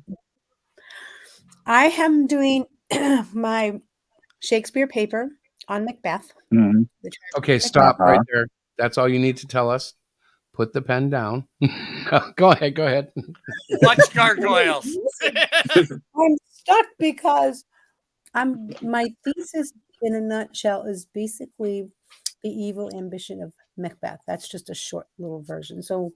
S10: I am doing my Shakespeare paper on Macbeth.
S9: Okay, stop right there. That's all you need to tell us. Put the pen down. Go ahead.
S11: Watch gargoyles.
S10: I'm stuck because my thesis in a nutshell is basically the evil ambition of Macbeth. That's just a short little version. So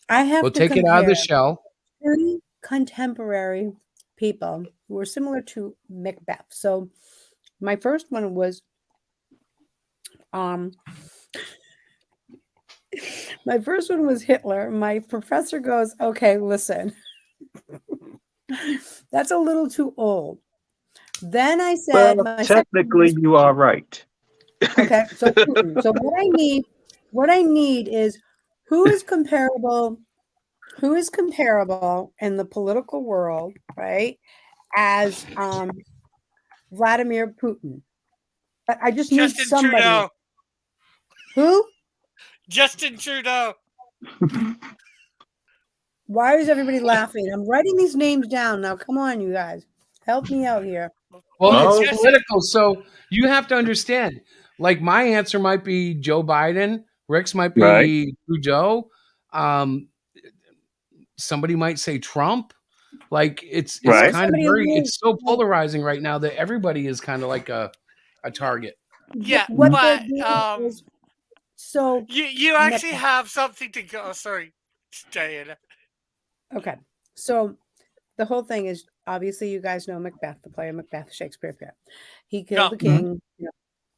S10: I have to
S9: take it out of the shell.
S10: 30 contemporary people who are similar to Macbeth. So my first one was My first one was Hitler. My professor goes, okay, listen, that's a little too old. Then I said,
S13: Well,
S10: my second one
S13: technically,
S10: was,
S13: you are right.
S10: okay, so Putin. So what I need is who is comparable in the political world, right, as Vladimir Putin. I just need
S11: Justin
S10: somebody.
S11: Trudeau.
S10: Who?
S11: Justin Trudeau.
S10: Why is everybody laughing? I'm writing these names down now. Come on, you guys. Help me out here.
S9: Well,
S13: No.
S9: it's political, so you have to understand. Like my answer might be Joe Biden. Rick's might be
S13: Right.
S9: Trudeau. Somebody might say Trump. Like it's
S13: Right.
S9: kind of
S10: Somebody
S9: it's so polarizing right now that everybody is kind of like a target.
S11: Yeah,
S10: What they're
S11: but
S10: doing is so.
S11: you actually have something to go. Sorry, Diana.
S10: Okay, so the whole thing is obviously you guys know Macbeth, the play of Macbeth, Shakespeare play. He killed the king. You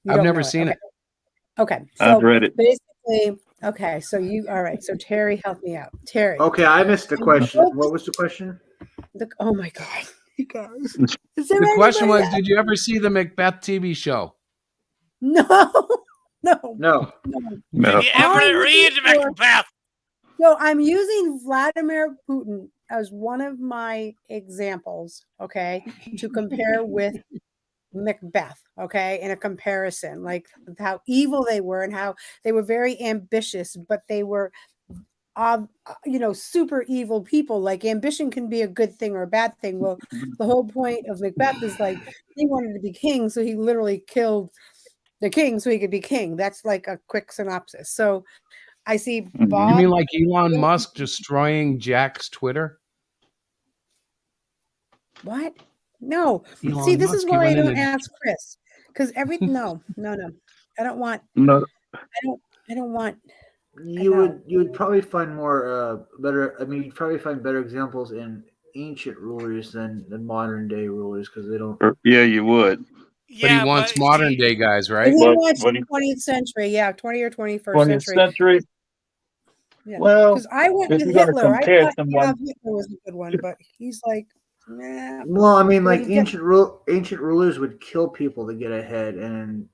S9: I've
S10: don't
S9: never
S10: know
S9: seen it.
S10: Okay,
S13: I've
S10: so
S13: read it.
S10: basically, okay, so all right. So Terry, help me out. Terry.
S12: Okay, I missed the question. What was the question?
S10: Oh my God, you guys. Is
S9: The question was,
S10: anybody
S9: did you ever see the Macbeth TV show?
S10: No.
S12: No.
S11: Did you ever read Macbeth?
S10: So I'm using Vladimir Putin as one of my examples, okay, to compare with Macbeth, okay, in a comparison, like how evil they were and how they were very ambitious, but they were, super evil people. Like ambition can be a good thing or a bad thing. Well, the whole point of Macbeth is like he wanted to be king, so he literally killed the king so he could be king. That's like a quick synopsis. So I see Bob.
S9: You mean like Elon Musk destroying Jack's Twitter?
S10: What? No.
S9: Elon
S10: See, this
S9: Musk,
S10: is
S9: he
S10: why I
S9: went
S10: don't
S9: into-
S10: ask Chris. Because no. I don't want
S13: No.
S10: I don't want
S12: You would probably find more better. I mean, you'd probably find better examples in ancient rulers than modern day rulers because they don't.
S13: Yeah, you would.
S9: But he wants modern day guys, right?
S10: He wants 20th century, 20 or 21st
S13: 20th
S10: century.
S13: century.
S10: Yeah.
S13: Well,
S10: Because I went
S13: if
S10: with
S13: you're gonna
S10: Hitler. I
S13: compare
S10: thought
S13: someone-
S10: Hitler was a good one, but he's like, nah.
S12: Well, I mean, like
S10: When you get-
S12: ancient rulers would kill people to get ahead, and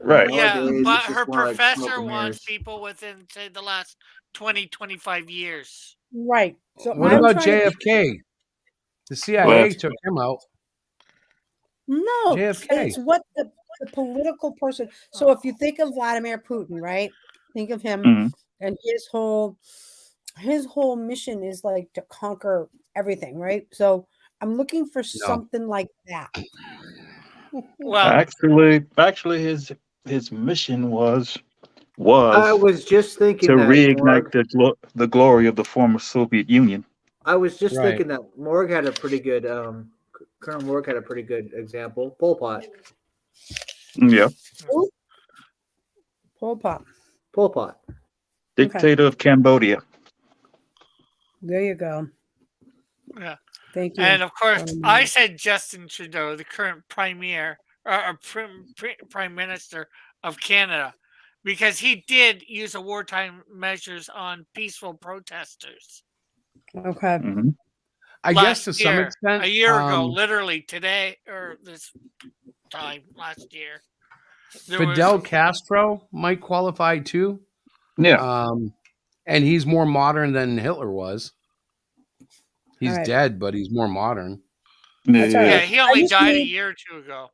S13: Right.
S11: Yeah,
S12: nowadays,
S11: but
S12: it's just
S11: her
S12: more like smoke
S11: professor
S12: and
S11: wants
S12: mirrors.
S11: people within, say, the last 20, 25 years.
S10: Right. So
S9: What
S10: I'm
S9: about
S10: trying to-
S9: JFK? The CIA
S13: Well,
S9: took him out.
S10: No,
S9: JFK.
S10: it's what the political person. So if you think of Vladimir Putin, right? Think of him
S13: Mhm.
S10: and his whole mission is like to conquer everything, right? So I'm looking for something like that.
S11: Well,
S13: actually, his mission was
S12: I was just thinking
S13: to
S12: that
S13: reignite
S12: Morg.
S13: the glory of the former Soviet Union.
S12: I was just
S9: Right.
S12: thinking that Morg had a pretty good. Colonel Morg had a pretty good example. Pol Pot.
S13: Yeah,
S10: Who? Pol Pot.
S12: Pol Pot.
S13: dictator of Cambodia.
S10: There you go.
S11: yeah.
S10: Thank you.
S11: And of course, I said Justin Trudeau, the current premier or prime minister of Canada, because he did use a wartime measures on peaceful protesters.
S10: Okay.
S13: Mhm.
S9: I guess to some extent,
S11: a year ago, literally today or this time last year. there
S9: Fidel
S11: was-
S9: Castro might qualify too.
S13: Yeah.
S9: And he's more modern than Hitler was. He's
S10: All right.
S9: dead, but he's more modern.
S10: That's all
S11: Yeah,
S10: right.
S11: he only
S10: I just
S11: died a
S10: need-
S11: year or two ago.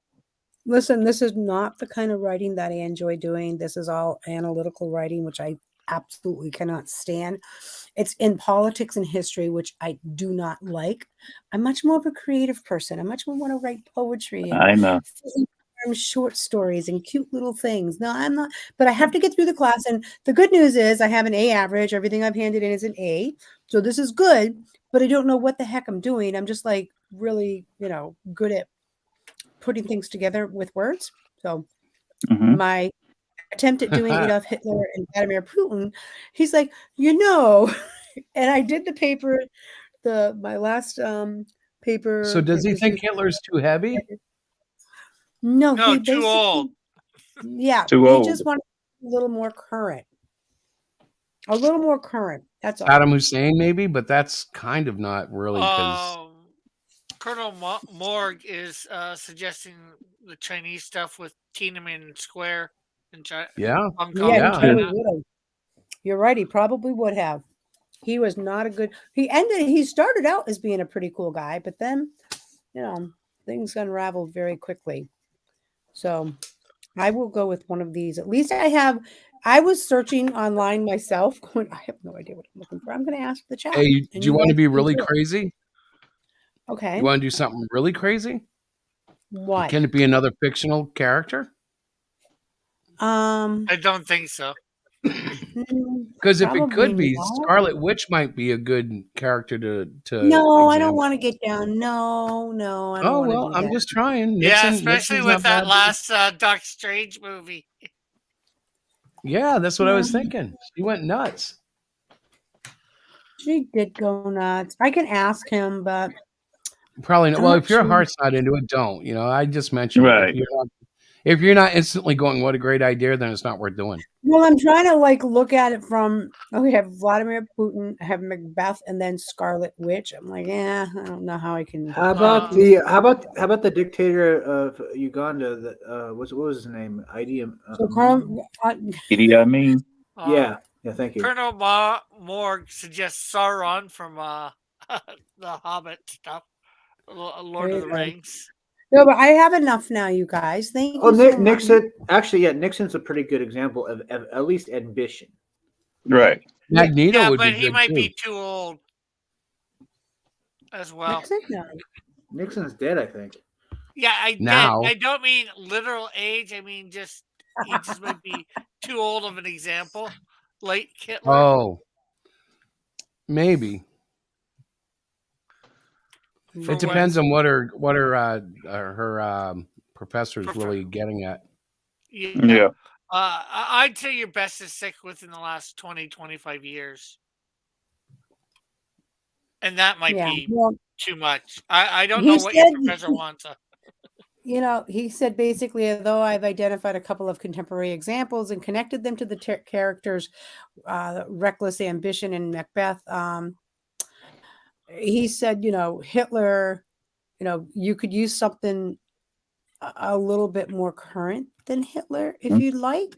S10: Listen, this is not the kind of writing that I enjoy doing. This is all analytical writing, which I absolutely cannot stand. It's in politics and history, which I do not like. I'm much more of a creative person. I much more want to write poetry and
S13: I know.
S10: short stories and cute little things. No, I'm not, but I have to get through the class. And the good news is I have an A average. Everything I've handed in is an A. So this is good, but I don't know what the heck I'm doing. I'm just like really, good at putting things together with words. So
S13: Mhm.
S10: my attempt at doing Adolf Hitler and Vladimir Putin, he's like, and I did the paper, my last paper.
S9: So does he
S10: it was
S9: think
S10: his-
S9: Hitler's too heavy?
S10: No,
S11: No,
S10: he
S11: too old.
S10: Yeah,
S13: Too
S10: we
S13: old.
S10: just want a little more current. A little more current. That's all.
S9: Saddam Hussein, maybe, but that's kind of not really because.
S11: Colonel Morg is suggesting the Chinese stuff with Tiananmen Square in
S9: Yeah,
S11: Hong Kong
S10: Yeah,
S11: and
S10: he
S9: yeah.
S10: probably
S11: China.
S10: would have. You're right. He probably would have. He was not a good. He started out as being a pretty cool guy, but then, things unraveled very quickly. So I will go with one of these. At least I was searching online myself. Going, I have no idea what I'm looking for. I'm going to ask the chat.
S9: Hey, do
S10: and
S9: you want to
S10: guys
S9: be
S10: can
S9: really
S10: do it.
S9: crazy?
S10: Okay.
S9: You want to do something really crazy?
S10: What?
S9: Can it be another fictional character?
S11: I don't think so.
S9: Because if it
S10: Probably
S9: could be,
S10: not.
S9: Scarlet Witch might be a good character to
S10: No, I don't
S9: examine.
S10: want to get down. No, I don't
S9: Oh
S10: want to
S9: well,
S10: do
S9: I'm
S10: that.
S9: just trying.
S11: Yeah, especially
S9: Nixon's
S11: with
S9: not
S11: that
S9: bad.
S11: last Doctor Strange movie.
S9: Yeah, that's what I was
S10: Yeah.
S9: thinking. She went nuts.
S10: She did go nuts. I can ask him, but
S9: Probably not.
S10: I'm
S9: Well,
S10: not
S9: if your
S10: sure.
S9: heart's not into it, don't. I just mentioned it.
S13: Right.
S9: If you're not instantly going, "What a great idea," then it's not worth doing.
S10: Well, I'm trying to look at it from we have Vladimir Putin, I have Macbeth, and then Scarlet Witch. I'm like, I don't know how I can.
S12: How about the dictator of Uganda? That what was his name?
S10: So Colonel,
S13: Idi Amin.
S12: Yeah, thank you.
S11: Colonel Morg suggests Sauron from the Hobbit stuff, Lord
S10: There
S11: of
S10: you
S11: the
S10: go.
S11: Rings.
S10: No, but I have enough now, you guys. Thank
S12: Oh,
S10: you so much.
S12: Nixon. Actually, yeah, Nixon's a pretty good example of at least ambition.
S13: Right.
S9: Magneto
S11: Yeah,
S9: would
S11: but
S9: be
S11: he
S9: good
S11: might
S9: too.
S11: be too old as well.
S12: Nixon's dead, I think.
S11: Yeah,
S9: Now.
S11: I don't mean literal age. I mean he just might be too old of an example. Late Hitler.
S9: Oh, maybe. It depends on what her professor's really getting at.
S11: Yeah. I'd say your best is sick within the last 20, 25 years. And that might be too much. I don't know what your professor wants.
S10: He said basically, although I've identified a couple of contemporary examples and connected them to the characters, reckless ambition in Macbeth. He said, Hitler, you could use something a little bit more current than Hitler if you'd like.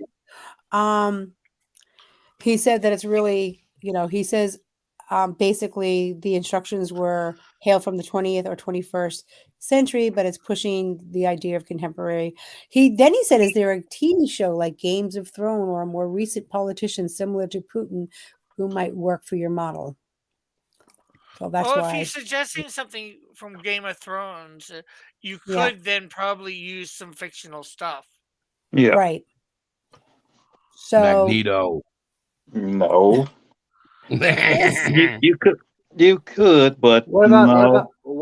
S10: He said that it's really, he says basically the instructions were hail from the 20th or 21st century, but it's pushing the idea of contemporary. He said, is there a TV show like Games of Thrones or a more recent politician similar to Putin who might work for your model? So that's
S11: Well,
S10: why.
S11: if he's suggesting something from Game of Thrones, you could then probably use some fictional stuff.
S13: Yeah.
S10: Right. So
S9: Magneto.
S13: No. You could, but
S12: What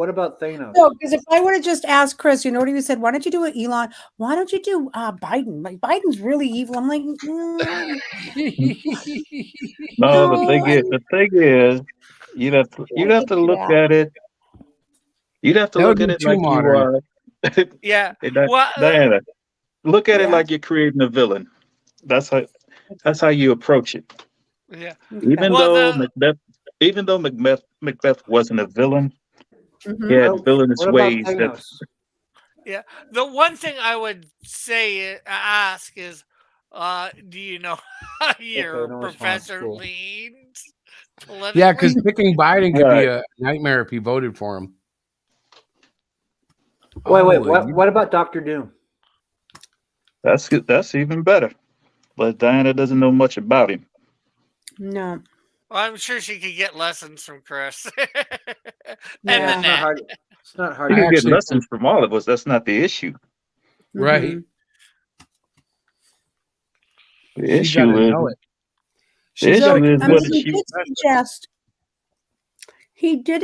S12: about Thanos?
S10: No, because if I would have just asked Chris, you know what he said? Why don't you do it, Elon? Why don't you do Biden? Like Biden's really evil. I'm like,
S13: No, the thing is, you'd have to look at it. You'd have to
S9: That
S13: look
S9: would
S13: at
S9: be
S13: it
S9: too
S13: like
S9: modern.
S13: you are.
S11: Yeah.
S13: Diana, look at it like you're creating a villain. That's how you approach it.
S11: Yeah.
S13: Even though Macbeth wasn't a villain, he had villainous
S12: What about
S13: ways that
S12: Thanos?
S11: Yeah. The one thing I would ask is, do you know how your
S12: no response,
S11: professor
S12: cool.
S11: leans?
S9: Yeah, because
S11: politically?
S9: picking Biden could be a nightmare if you voted for him.
S12: Wait.
S9: Oh,
S12: What about Doctor Doom?
S13: that's even better. But Diana doesn't know much about him.
S10: no.
S11: Well, I'm sure she could get lessons from Chris.
S10: Yeah.
S12: It's not hard.
S13: You can get
S9: actually-
S13: lessons from all of us. That's not the issue.
S9: Right.
S13: The
S9: She
S13: issue
S9: gotta
S13: is
S9: know it.
S13: the issue is
S10: I
S13: what
S10: mean,
S13: is
S10: he
S13: she?
S10: did suggest. He did,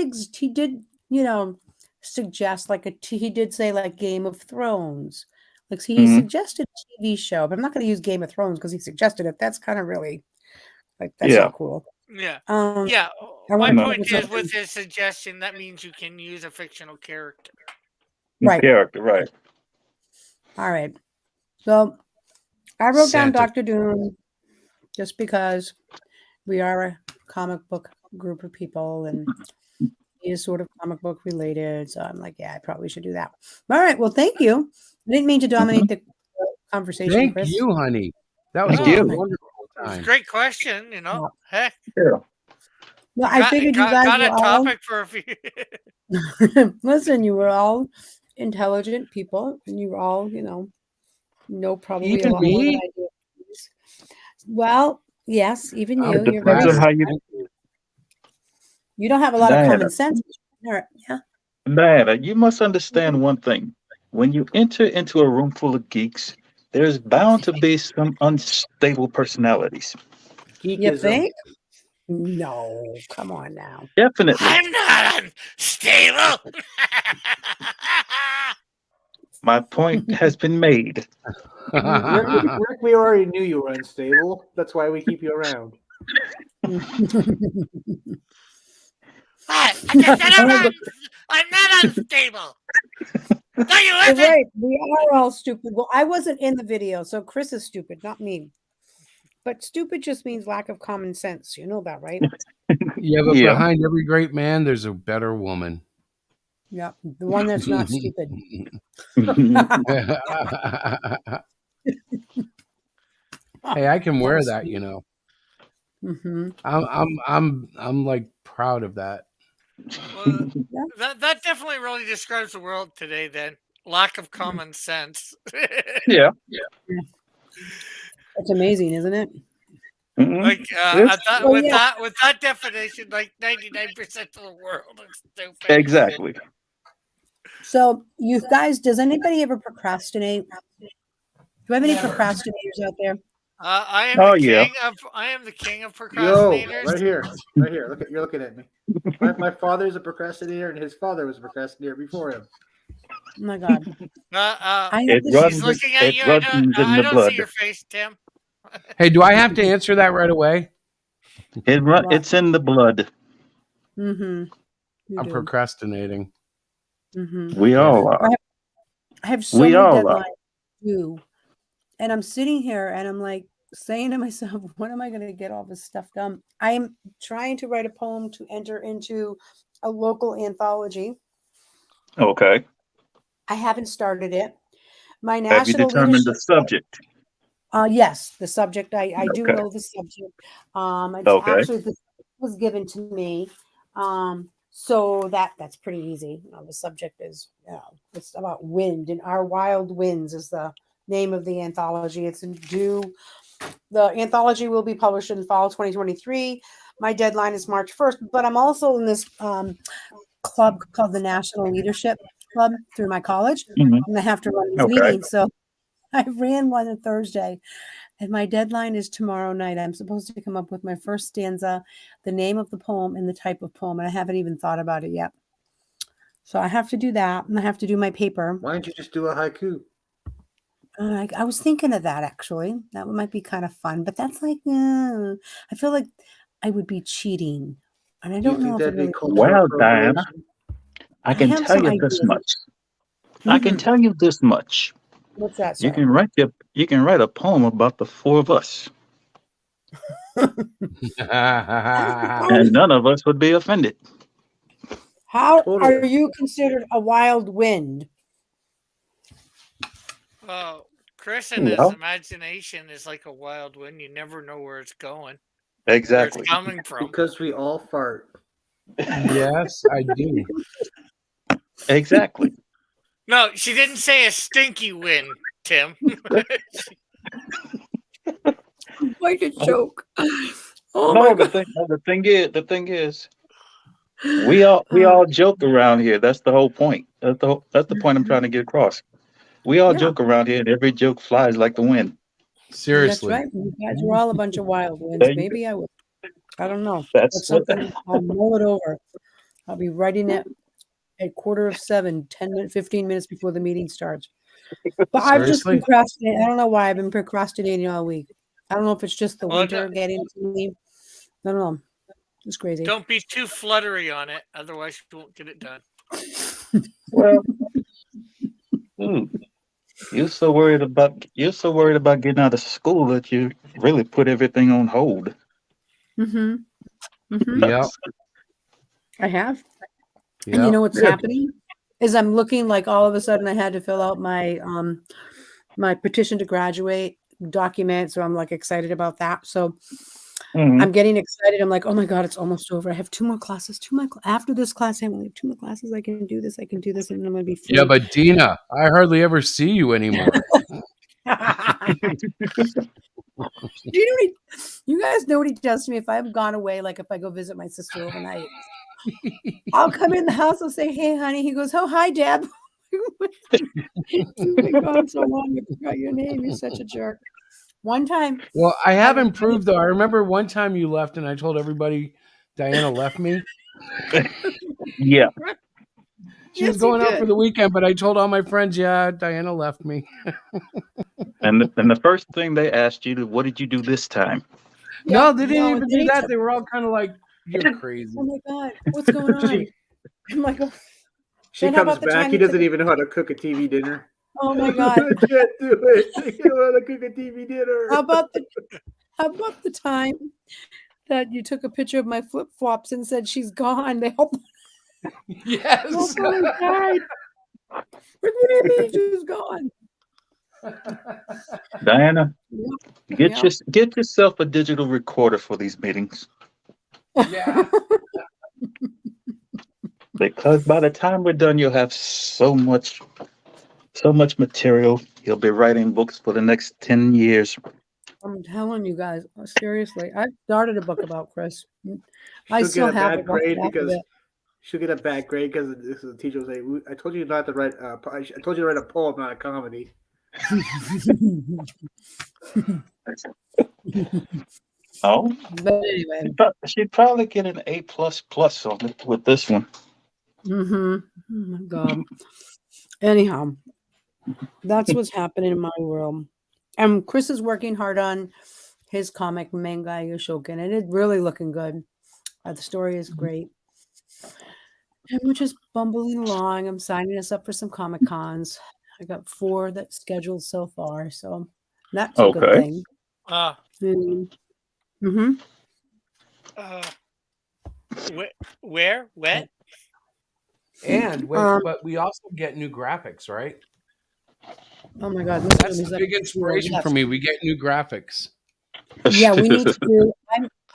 S10: suggest he did say like Game of Thrones. Like he suggested a TV show, but I'm not going to use Game of Thrones because he suggested it. That's kind of really that's not cool.
S11: Yeah.
S10: I
S11: My
S10: wanna come up
S11: point
S10: with
S11: is,
S10: something.
S11: with his suggestion, that means you can use a fictional character.
S10: Right.
S13: Character, right?
S10: All right. So I wrote down
S9: Santa.
S10: Doctor Doom just because we are a comic book group of people and he is sort of comic book related. So I'm like, yeah, I probably should do that. All right. Well, thank you. I didn't mean to dominate the conversation,
S9: Thank
S10: Chris.
S9: you, honey. That was
S13: Thank
S9: a
S13: you.
S9: wonderful
S11: It was a
S9: time.
S11: great question, you know. Heck,
S13: Yeah.
S10: Well, I figured you guys
S11: got
S10: were
S11: a topic for a few.
S10: listen, you were all intelligent people and you were all, know probably
S9: Even
S10: a lot more than
S9: me?
S10: I do. Well, yes, even
S9: I'm
S10: you. You're very
S13: Depends on how you,
S10: you don't have a lot of
S13: Diana.
S10: common sense. Yeah.
S13: Diana, you must understand one thing. When you enter into a room full of geeks, there's bound to be some unstable personalities.
S10: You think? No, come on now.
S13: Definitely.
S11: I'm not unstable.
S13: My point has been made.
S12: Rick, we already knew you were unstable. That's why we keep you around.
S11: I just said I'm not unstable. No, you
S10: You're
S11: listen.
S10: right. We are all stupid. Well, I wasn't in the video, so Chris is stupid, not me. But stupid just means lack of common sense. You know that, right?
S9: Yeah, but
S13: Yeah.
S9: behind every great man, there's a better woman.
S10: Yeah, the one that's not stupid.
S9: Hey, I can wear
S10: was
S9: that,
S10: sweet. Mm-hmm.
S9: I'm like proud of that.
S11: Well, that definitely really describes the world today. Then lack of common sense.
S13: Yeah.
S10: That's amazing, isn't it?
S11: Like with that definition, like 99% of the world is stupid.
S13: Exactly.
S10: So, you guys, does anybody ever procrastinate? Do you have any procrastinators out there?
S11: I am
S13: Oh,
S11: the
S13: yeah.
S11: king of
S12: Yo,
S11: procrastinators.
S12: right here. You're looking at me. My father's a procrastinator, and his father was a procrastinator before him.
S10: Oh my God.
S11: He's looking at you. I don't see your face, Tim.
S9: Hey, do I have to answer that right away?
S13: It's in the blood.
S10: Mm-hmm.
S9: I'm procrastinating.
S10: Mm-hmm.
S13: We all are.
S10: I have so
S13: We
S10: many
S13: all
S10: deadlines
S13: are.
S10: due, and I'm sitting here and I'm like saying to myself, when am I going to get all this stuff done? I am trying to write a poem to enter into a local anthology.
S13: Okay.
S10: I haven't started it. My
S13: Have you
S10: national
S13: determined
S10: leadership.
S13: the subject?
S10: Yes, the subject. I do
S13: Okay.
S10: know the subject. It's
S13: Okay.
S10: actually this was given to me. So that's pretty easy. The subject is, it's about wind, and Our Wild Winds is the name of the anthology. It's due. The anthology will be published in fall 2023. My deadline is March 1st, but I'm also in this club called the National Leadership Club through my college, and I have to run these meetings. So I ran one on Thursday, and my deadline is tomorrow night. I'm supposed to come up with my first stanza, the name of the poem, and the type of poem, and I haven't even thought about it yet. So I have to do that, and I have to do my paper.
S12: Why don't you just do a haiku?
S10: I was thinking of that, actually. That might be kind of fun, but that's like, I feel like I would be cheating, and I don't know if it really.
S13: Well, Diana, I can
S10: have
S13: tell
S10: some
S13: you this
S10: ideas.
S13: much. I can tell you this much.
S10: What's that?
S13: You can write a poem about the four of us, and none of us would be offended.
S10: How are you considered a wild wind?
S11: Well, Chris and his imagination is like a wild wind. You never know where it's going.
S13: Exactly.
S11: Where it's coming from.
S12: Because we all fart.
S9: Yes, I do.
S13: Exactly.
S11: No, she didn't say a stinky wind, Tim.
S10: Quite a joke.
S13: Oh no, the thing is, we all joke around here. That's the whole point. That's the point I'm trying to get across. We all joke around here, and every joke flies like the wind.
S9: Seriously.
S10: That's right. You guys are all a bunch of wild winds. Maybe I would. I don't know.
S13: That's
S10: something. I'll mull it over. I'll be writing it at 6:45, 15 minutes before the meeting starts. But I've just procrastinated. I don't know why I've been procrastinating all week. I don't know if it's just the winter getting to me. I don't know. It's crazy.
S11: Don't be too fluttery on it, otherwise you won't get it done.
S13: Well, You're so worried about getting out of school that you really put everything on hold.
S10: Mm-hmm. Mm-hmm.
S9: Yep.
S10: I have. And you
S9: Yep.
S10: know what's
S13: Good.
S10: happening is I'm looking like all of a sudden I had to fill out my my petition to graduate document, so I'm like excited about that. So
S13: Mhm.
S10: I'm getting excited. I'm like, oh my god, it's almost over. I have 2 more classes. After this class, I only have 2 more classes. I can do this. I can do this, and then I'm gonna be free.
S9: Yeah, but Dina, I hardly ever see you anymore.
S10: Do you know what you guys know what he does to me if I've gone away? Like if I go visit my sister overnight, I'll come in the house. I'll say, "Hey, honey." He goes, "Oh, hi, Deb." Oh my god, so long I forgot your name. You're such a jerk. One time,
S9: Well, I have improved though. I remember one time you left, and I told everybody Diana left me.
S13: Yeah.
S9: She was going out for the weekend, but I told all my friends, yeah, Diana left me.
S13: And the first thing they asked you, what did you do this time?
S9: No, they didn't
S10: no,
S9: even do that. They were all kind of like, you're crazy.
S10: Oh my god, what's going on? I'm like, oh.
S12: She
S10: Then how
S12: comes
S10: about the
S12: back.
S10: time
S12: He
S10: you
S12: doesn't
S10: took-
S12: even know how to cook a TV dinner.
S10: Oh my god.
S12: I can't do it. I can't know how to cook a TV dinner.
S10: How about the time that you took a picture of my flip flops and said she's gone? They hope.
S9: Yes.
S10: Nobody died. What do you mean she's gone?
S13: Diana,
S10: Yep.
S13: get yourself a digital recorder for these meetings.
S9: Yeah.
S13: Because by the time we're done, you'll have so much material. You'll be writing books for the next 10 years.
S10: I'm telling you guys, seriously, I started a book about Chris. I
S12: She'll
S10: still
S12: get a
S10: have
S12: bad
S10: it, roughly
S12: grade
S10: half of
S12: because
S10: it.
S12: she'll get a bad grade because the teacher will say, "I told you not to write. I told you to write a poem, not a comedy."
S13: Oh,
S10: But anyway.
S13: she'd probably get an A++ on it with this one.
S10: Mm-hmm. Oh my god. Anyhow, that's what's happening in my world. And Chris is working hard on his comic manga Yoshokin, and it's really looking good. The story is great. And we're just bumbling along. I'm signing us up for some Comic Cons. I got 4 that's scheduled so far, so that's a good
S13: Okay.
S10: thing.
S11: Uh,
S10: Mm-hmm.
S11: where? When?
S9: And wait,
S10: Um,
S9: but we also get new graphics, right?
S10: Oh my god, this
S9: That's
S10: is
S9: the big inspiration for me. We get new graphics.
S10: Yeah, we need to do.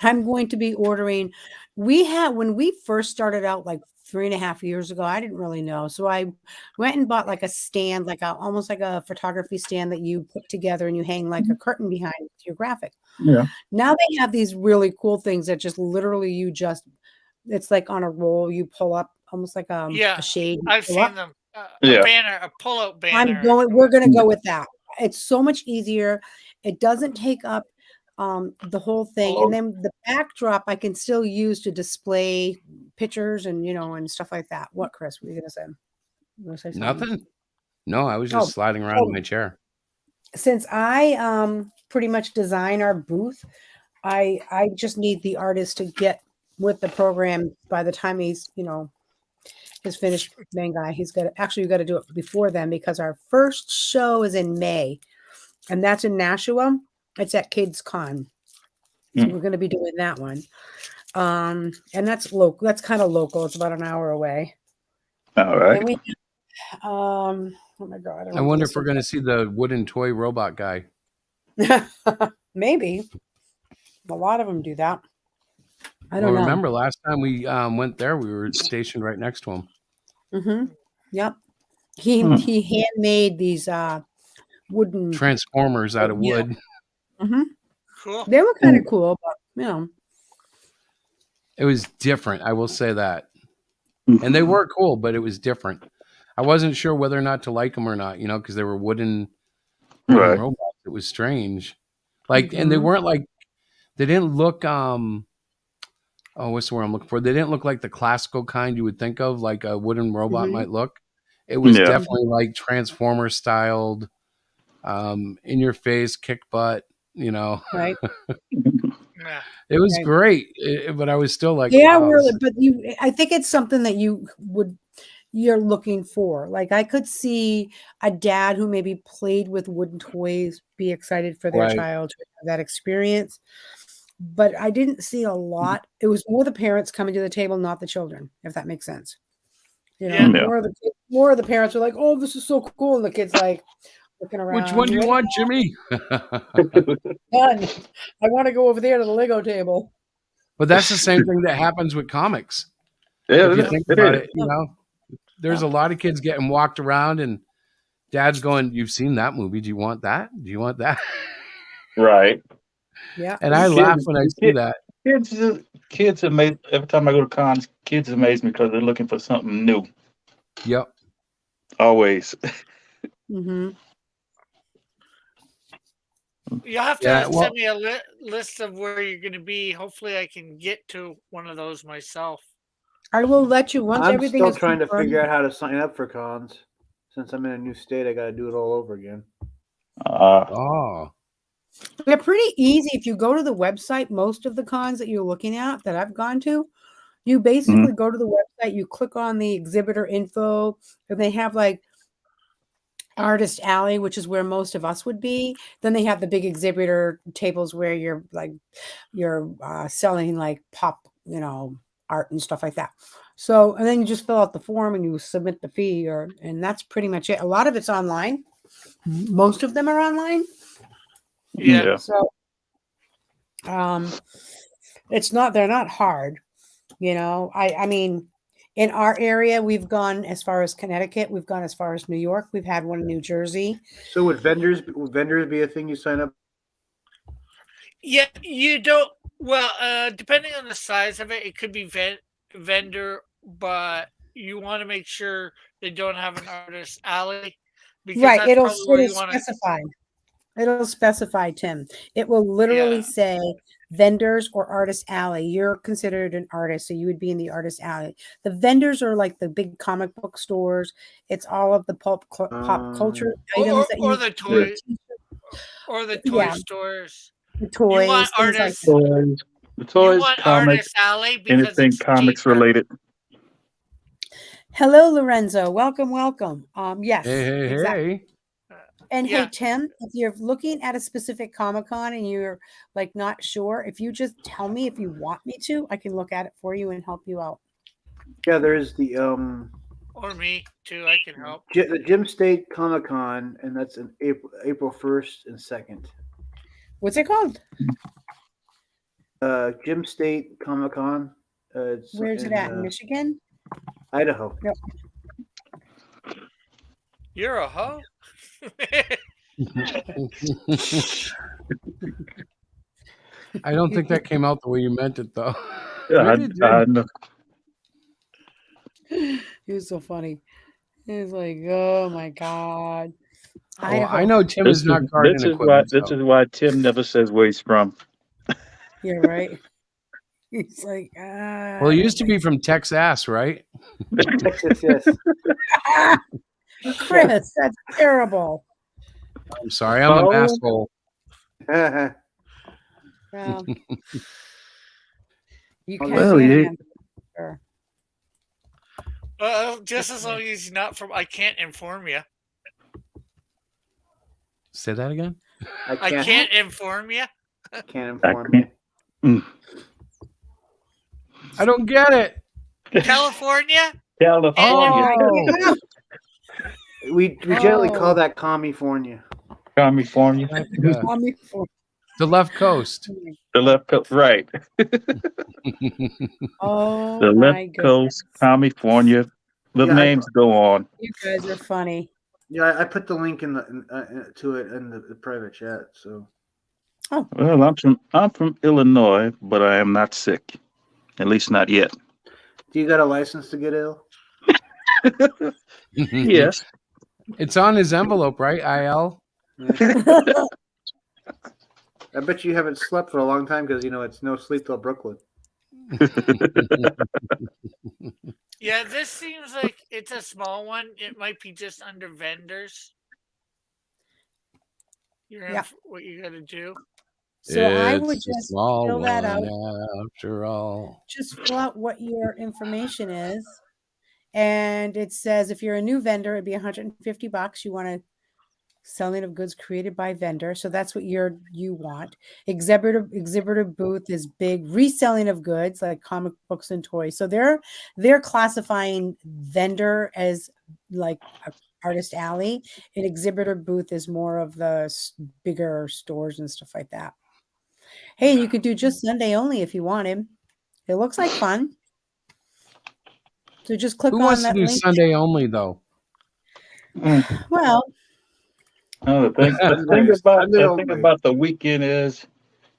S10: I'm going to be ordering. When we first started out like 3.5 years ago, I didn't really know. So I went and bought like a stand, almost like a photography stand that you put together and you hang like a curtain behind with your graphic.
S13: Yeah.
S10: Now they have these really cool things that just literally it's like on a roll, you pull up almost like
S11: Yeah,
S10: a shade. you
S11: I've
S10: pull
S11: seen
S10: up.
S11: them.
S13: Yeah.
S11: A banner, a pull-out banner.
S10: We're gonna go with that. It's so much easier. It doesn't take up the whole thing, and then the backdrop I can still use to display pictures and and stuff like that. What, Chris? What are you gonna say? You gonna say something?
S9: Nothing. No, I was just sliding around in my chair.
S10: Since I pretty much design our booth, I just need the artist to get with the program by the time he's his finished manga. You got to do it before then because our first show is in May, and that's in Nashua. It's at Kids Con, so we're going to be doing that one. And that's local. That's kind of local. It's about an hour away.
S13: All right.
S10: And we, oh my god!
S9: I wonder if we're going to see the wooden toy robot guy.
S10: Maybe. A lot of them do that. I don't know.
S9: Remember last time we went there, we were stationed right next to him.
S10: Mm-hmm. Yep. He handmade these wooden
S9: transformers out of wood.
S10: Mm-hmm.
S11: Cool.
S10: They were kind of cool, but
S9: it was different. I will say that, and they were cool, but it was different. I wasn't sure whether or not to like them or not, because they were wooden robots. It was strange, and they weren't they didn't look. What's the word I'm looking for? They didn't look like the classical kind you would think of, like a wooden robot might look. It was definitely like Transformer styled, in your face, kick butt,
S10: Right.
S9: It was great, but I was still like,
S10: yeah,
S9: wow,
S10: really. But I think it's something that you would, you're looking for. Like I could see a dad who maybe played with wooden toys be excited for their
S9: Right.
S10: child to have that experience. But I didn't see a lot. It was more the parents coming to the table, not the children, if that makes sense. You know,
S11: Yeah.
S10: more of the parents were like, "Oh, this is so cool," and the kids like looking around.
S9: Which one do you
S10: "Ready?
S9: want, Jimmy?
S10: Done. I want to go over there to the Lego table."
S9: But that's the same thing that happens with comics.
S13: Yeah,
S9: If you think
S13: it
S9: about
S13: is.
S9: it, there's a lot of kids getting walked around and dad's going, "You've seen that movie. Do you want that? Do you want that?"
S13: Right.
S10: Yeah.
S9: And I laugh when I see that.
S13: Kids amaze every time I go to cons. Kids amaze me because they're looking for something new.
S9: Yep.
S13: Always.
S10: Mm-hmm.
S11: You'll have to
S9: Yeah, well-
S11: send me a list of where you're going to be. Hopefully, I can get to one of those myself.
S10: I will let you once
S12: I'm
S10: everything
S12: still
S10: is
S12: trying to
S10: confirmed.
S12: figure out how to sign up for cons. Since I'm in a new state, I got to do it all over again.
S9: Oh.
S10: They're pretty easy. If you go to the website, most of the cons that you're looking at that I've gone to, you basically go to the website, you click on the exhibitor info, and they have like Artist Alley, which is where most of us would be. Then they have the big exhibitor tables where you're selling like pop, art and stuff like that. So, and then you just fill out the form and you submit the fee, and that's pretty much it. A lot of it's online. Most of them are online.
S11: Yeah.
S10: So, they're not hard, I mean, in our area, we've gone as far as Connecticut, we've gone as far as New York, we've had one in New Jersey.
S12: So would vendors be a thing you sign up?
S11: Yeah, you don't. Well, depending on the size of it, it could be vendor, but you want to make sure they don't have an artist alley, because
S10: Right,
S11: that's
S10: it'll
S11: probably where you want to.
S10: specify. It'll specify, Tim. It will literally say vendors or artist alley. You're considered an artist, so you would be in the artist alley. The vendors are like the big comic book stores. It's all of the pop culture items that
S11: Or the toy, or the toy
S10: Yeah.
S11: stores.
S10: The toys,
S11: You want
S10: things like
S11: artists.
S10: that.
S13: The toys,
S11: You want
S13: comics,
S11: artist alley because
S13: anything
S11: it's
S13: comics
S11: cheaper.
S13: related.
S10: Hello, Lorenzo. Welcome. Yes,
S9: Hey,
S10: exactly.
S9: hey.
S10: And
S11: Yeah.
S10: hey, Tim, if you're looking at a specific Comic-Con and you're like not sure, if you just tell me if you want me to, I can look at it for you and help you out.
S12: Yeah, there's the
S11: Or me too. I can help.
S12: the Gym State Comic Con, and that's in April 1st and 2nd.
S10: What's it called?
S12: Gym State Comic Con.
S10: Where's it at? In Michigan?
S12: Idaho.
S10: Yep.
S11: You're a hoe.
S9: I don't think that came out the way you meant it, though.
S13: Yeah,
S9: Maybe it did.
S13: I know.
S10: He was so funny. He was like, "Oh my god!"
S9: I know Tim is not garden
S13: This is why.
S9: equipment.
S13: This
S9: so.
S13: is why Tim never says where he's from.
S10: Yeah, right. He's like,
S9: Well, he used to be from Texas, right?
S12: Texas, yes.
S10: Chris, that's terrible.
S9: I'm sorry, I'm an asshole.
S10: Well, you
S12: Oh,
S10: can
S13: well,
S10: say
S13: yeah.
S10: it. Sure.
S11: Just as long as he's not from, I can't inform you.
S9: Say that again.
S11: I can't inform you.
S12: Can't inform you.
S9: I don't get it.
S11: California.
S13: California.
S12: We generally call that California.
S13: California.
S9: The left coast.
S13: The left coast, right.
S10: Oh,
S13: The
S10: my
S13: left coast, California. The
S12: Yeah,
S13: names go on.
S10: You guys are funny.
S12: Yeah, I put the link in to it in the private chat. So.
S13: Well, I'm from Illinois, but I am not sick. At least not yet.
S12: Do you got a license to get ill?
S13: Yes.
S9: It's on his envelope, right? IL.
S12: I bet you haven't slept for a long time because it's no sleep till Brooklyn.
S11: Yeah, this seems like it's a small one. It might be just under vendors. What you got to do.
S10: So I would
S9: It's a
S10: just
S9: small
S10: fill that out.
S9: one after all.
S10: Just fill out what your information is, And it says if you're a new vendor, it'd be $150. You want a selling of goods created by vendor. So that's what you want. Exhibitor booth is big. Reselling of goods like comic books and toys. So they're classifying vendor as like a artist alley. An exhibitor booth is more of the bigger stores and stuff like that. Hey, you could do just Sunday only if you wanted. It looks like fun. So just click
S9: Who
S10: on
S9: wants to
S10: that
S9: do
S10: link.
S9: Sunday only though?
S10: Well,
S13: No, the thing about the weekend is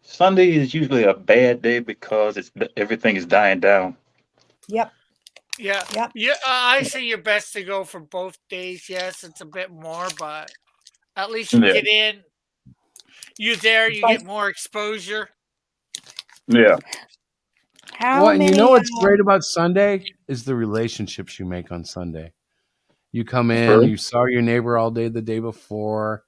S13: Sunday is usually a bad day because everything is dying down.
S10: Yep.
S11: Yeah.
S10: Yep.
S11: Yeah. I say your best to go for both days. Yes, it's a bit more, but at least you
S13: Yeah.
S11: get in. You get more exposure.
S13: Yeah.
S10: How
S9: And
S10: many?
S9: you know what's great about Sunday is the relationships you make on Sunday. You come in,
S13: True.
S9: you saw your neighbor all day the day before.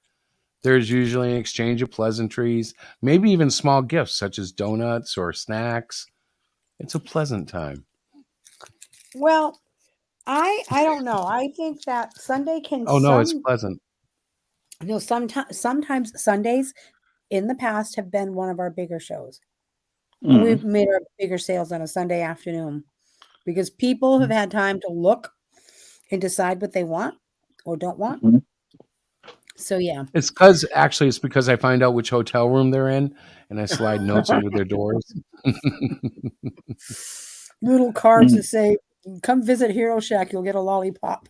S9: There's usually an exchange of pleasantries, maybe even small gifts such as donuts or snacks. It's a pleasant time.
S10: Well, I don't know. I think that Sunday can
S9: Oh no, it's pleasant.
S10: Sometimes Sundays in the past have been one of our bigger shows.
S13: Mm-hmm.
S10: And we've made our bigger sales on a Sunday afternoon because people have had time to look and decide what they want or don't want.
S13: Mm-hmm.
S10: So yeah.
S9: It's because I find out which hotel room they're in and I slide notes under their doors.
S10: Little cards that say, come visit Hero Shack, you'll get a lollipop.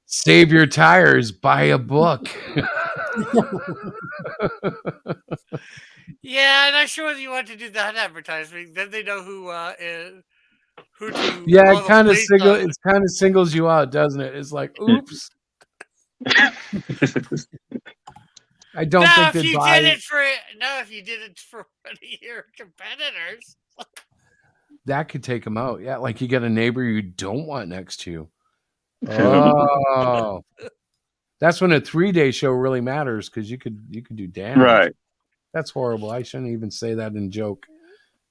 S9: Save your tires, buy a book.
S11: Yeah, and I'm sure you want to do that advertisement. Then they know who to.
S9: Yeah,
S11: roll the
S9: it kind of singles you out, doesn't it? It's like, oops. I don't think
S11: if
S9: they'd
S11: you
S9: buy
S11: did
S9: it.
S11: it for if you did it for one of your competitors.
S9: That could take them out. Yeah, like you get a neighbor you don't want next to you. Oh, that's when a 3-day show really matters because you could do damage.
S13: Right.
S9: That's horrible. I shouldn't even say that in joke.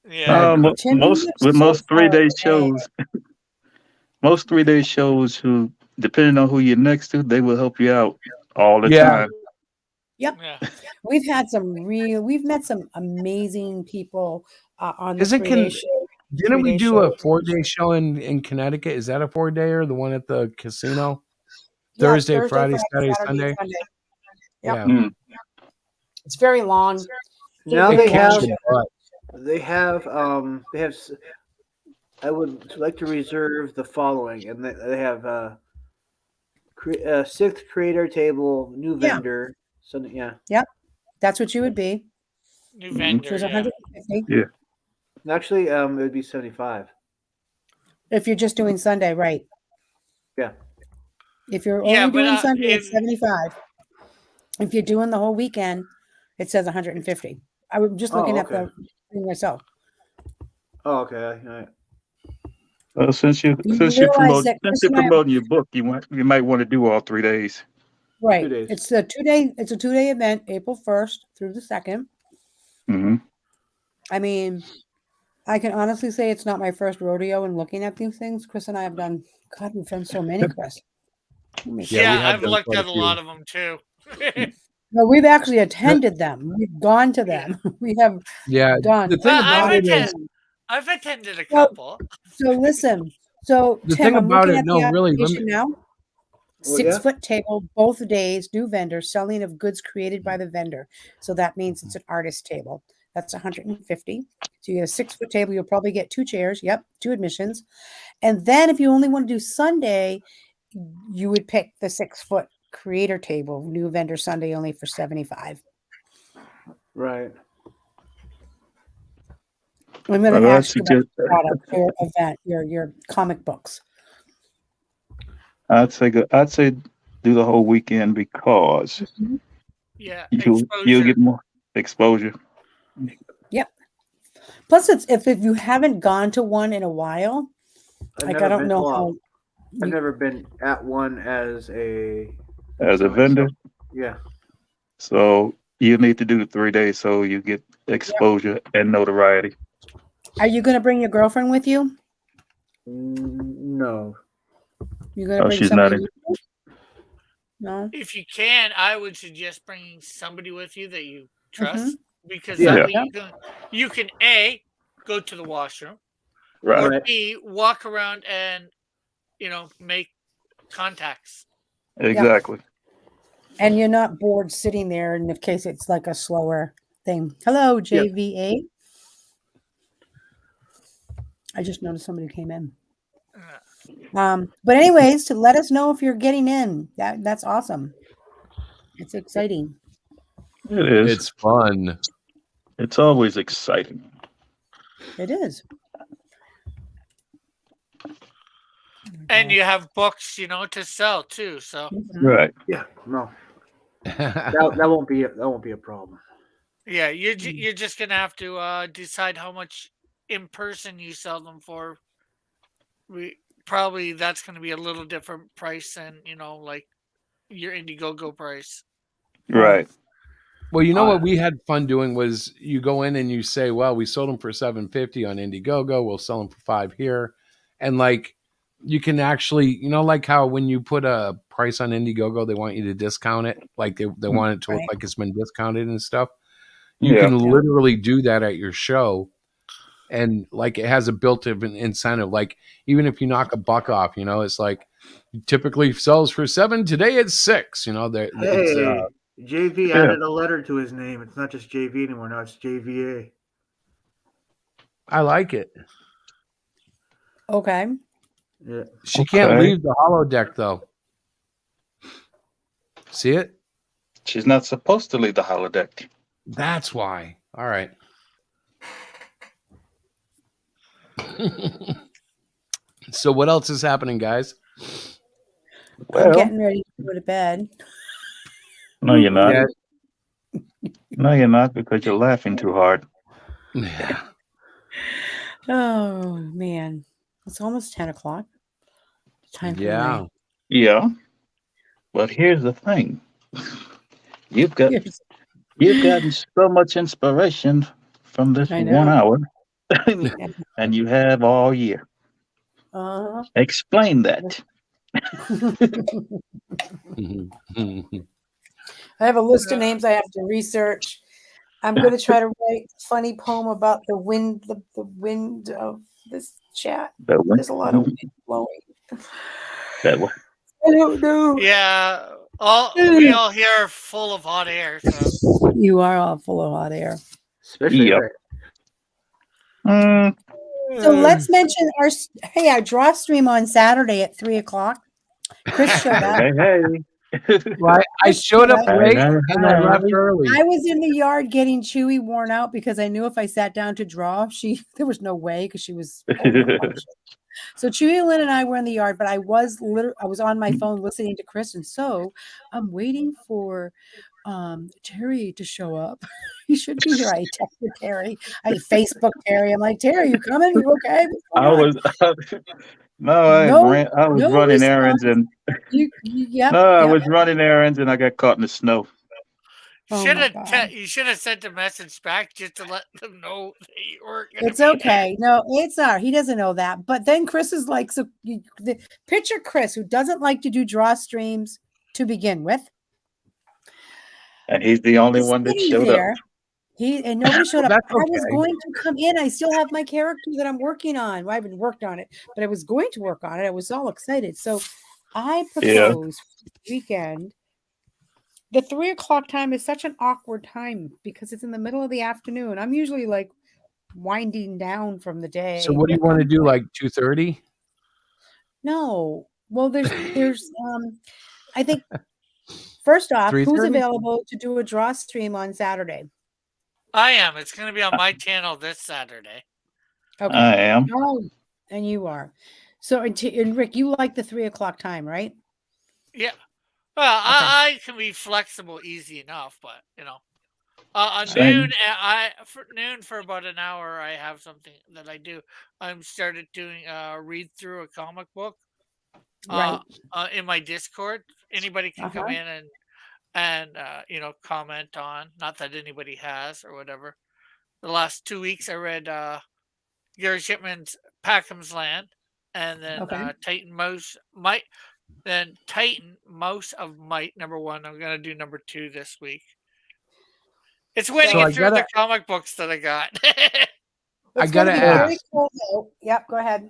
S11: Yeah.
S13: Most 3-day shows. Most 3-day shows, who depending on who you're next to, they will help you out all the time.
S10: Yep.
S11: Yeah.
S10: We've met some amazing people on the 3-day show.
S9: Didn't we
S10: 3-day
S9: do
S10: show.
S9: a 4-day show in Connecticut? Is that a 4-dayer? The one at the casino?
S10: Yeah,
S9: Thursday, Friday, Saturday, Sunday?
S10: Yep.
S9: Yeah.
S10: It's very long.
S12: Now
S9: It
S12: they
S9: kicks
S12: have,
S9: your butt.
S12: they have. I would like to reserve the following, and they have sixth creator table, new vendor. So yeah.
S10: Yep. That's what you would be.
S11: New vendor.
S10: Which was
S11: Yeah.
S10: 150.
S13: Yeah.
S12: Actually, it would be 75.
S10: If you're just doing Sunday, right?
S12: Yeah.
S10: If you're only doing Sunday,
S11: if-
S10: it's 75. If you're doing the whole weekend, it says 150. I was just looking at the thing myself.
S12: Oh, okay. All right.
S13: Well, since you're promoting your book, you might want to do all 3 days.
S10: Right.
S12: 2 days.
S10: It's a 2-day event, April 1st through the 2nd.
S13: Mm-hmm.
S10: I mean, I can honestly say it's not my first rodeo in looking at these things. Chris and I have done. God, we've done so many, Chris.
S11: Yeah, I've looked at a lot of them too.
S10: No, we've actually attended them. We've gone to them. We have done.
S9: The thing about it is,
S11: I've attended a couple.
S10: So listen. So
S9: The
S10: Tim,
S9: thing
S10: I'm
S9: about
S10: looking
S9: it-
S10: at
S9: no,
S10: the
S9: really, let
S10: application
S9: me-
S10: now.
S12: Well,
S10: 6-foot table, both days, new vendor, selling of goods created by the vendor. So that means it's an artist table. That's 150. So you get a 6-foot table. You'll probably get 2 chairs. Yep, 2 admissions. And then if you only want to do Sunday, you would pick the 6-foot creator table, new vendor Sunday only for 75.
S12: Right.
S10: I'm going to
S13: Well,
S10: ask you about your product, your event, your comic books.
S13: I'd say do the whole weekend because
S11: Yeah,
S13: you'll get more exposure.
S10: Yep. Plus, it's if you haven't gone to one in a while, I don't know how.
S12: I've never been at one as a
S13: vendor.
S12: Yeah.
S13: So you need to do the 3 days so you get exposure and notoriety.
S10: Are you going to bring your girlfriend with you?
S12: No.
S10: You gonna bring
S13: she's not
S10: somebody
S13: in.
S10: with you? No.
S11: If you can, I would suggest bringing somebody with you that you trust, because
S12: Yeah.
S11: that way
S10: Yeah.
S11: you can A, go to the washroom,
S13: Right.
S11: or
S12: Right.
S11: B, walk around and make contacts.
S13: Exactly.
S10: And you're not bored sitting there in case it's like a slower thing. Hello, JVA. I just noticed somebody came in. But anyways, to let us know if you're getting in. That's awesome. It's exciting.
S13: It is.
S9: It's fun.
S13: It's always exciting.
S10: It is.
S11: And you have books, to sell too. So
S13: Right.
S12: Yeah. No. that won't be a problem.
S11: yeah, you're just gonna have to decide how much in person you sell them for. Probably that's gonna be a little different price than like your Indiegogo price.
S13: Right.
S9: Well, you know what we had fun doing was you go in and you say, well, we sold them for $7.50 on Indiegogo. We'll sell them for $5 here. And like, you can actually, like how when you put a price on Indiegogo, they want you to discount it. Like they want it to look like it's been discounted and stuff. You can literally do that at your show. And like, it has a built-in incentive. Like even if you knock $1 off, it's like typically sells for $7. Today it's $6,
S12: JV added a letter to his name. It's not just JV anymore. Now it's JVA.
S9: I like it.
S10: Okay.
S12: Yeah.
S9: She can't leave the holodeck though. See it?
S13: She's not supposed to leave the holodeck.
S9: That's why. All right. So what else is happening, guys?
S10: I'm getting ready to go to bed.
S13: No, you're not. No, you're not, because you're laughing too hard.
S9: Yeah.
S10: Oh man, it's almost 10 o'clock. Time for night.
S13: Yeah. But here's the thing. You've gotten so much inspiration from this 1 hour, and you have all year. Explain that.
S10: I have a list of names I have to research. I'm going to try to write a funny poem about the wind, the wind of this chat. There's a lot of wind blowing.
S13: That one.
S10: I don't know.
S11: Yeah, we all here are full of hot air. So.
S10: You are all full of hot air.
S12: Especially
S10: So let's mention our draw stream on Saturday at 3:00. Chris showed up.
S13: Hey.
S9: Well, I showed up late and I left early.
S10: I was in the yard getting Chewy worn out because I knew if I sat down to draw, there was no way because she was. So Chewy, Lynn, and I were in the yard, but I was on my phone listening to Chris, and so I'm waiting for Terry to show up. He should be here. I texted Terry. I Facebook Terry. I'm like, Terry, you coming? You okay?
S13: I was running errands and I was running errands and I got caught in the snow.
S11: You should have sent a message back just to let them know that you weren't.
S10: It's okay. No, it's all right. He doesn't know that. But then Chris is like, picture Chris, who doesn't like to do draw streams to begin with.
S13: And he's the only one that showed up.
S10: And nobody showed up.
S9: That's
S10: I was
S9: okay.
S10: going to come in. I still have my character that I'm working on. Well, I haven't worked on it, but I was going to work on it. I was all excited. So I propose weekend. The 3:00 time is such an awkward time because it's in the middle of the afternoon. I'm usually like winding down from the day.
S9: So what do you want to do? Like 2:30?
S10: No. Well, there's I think first off, who's
S9: 3:30?
S10: available to do a draw stream on Saturday?
S11: I am. It's going to be on my channel this Saturday.
S10: Okay.
S13: I am.
S10: Oh, and you are. So, and Rick, you like the 3:00 time, right?
S11: Yeah. Well, I can be flexible, easy enough, but noon for about an hour, I have something that I do. I'm started doing read through a comic book. In my Discord. Anybody can come in and comment on. Not that anybody has or whatever. The last 2 weeks, I read Gary Shipman's Packham's Land, and then
S10: Okay.
S11: Titan Mouse Might. Then Titan Mouse of Might #1. I'm gonna do #2 this week. It's winning
S10: So
S11: it through the comic books that I got.
S10: It's going to be very cool. Though. Yep, go ahead.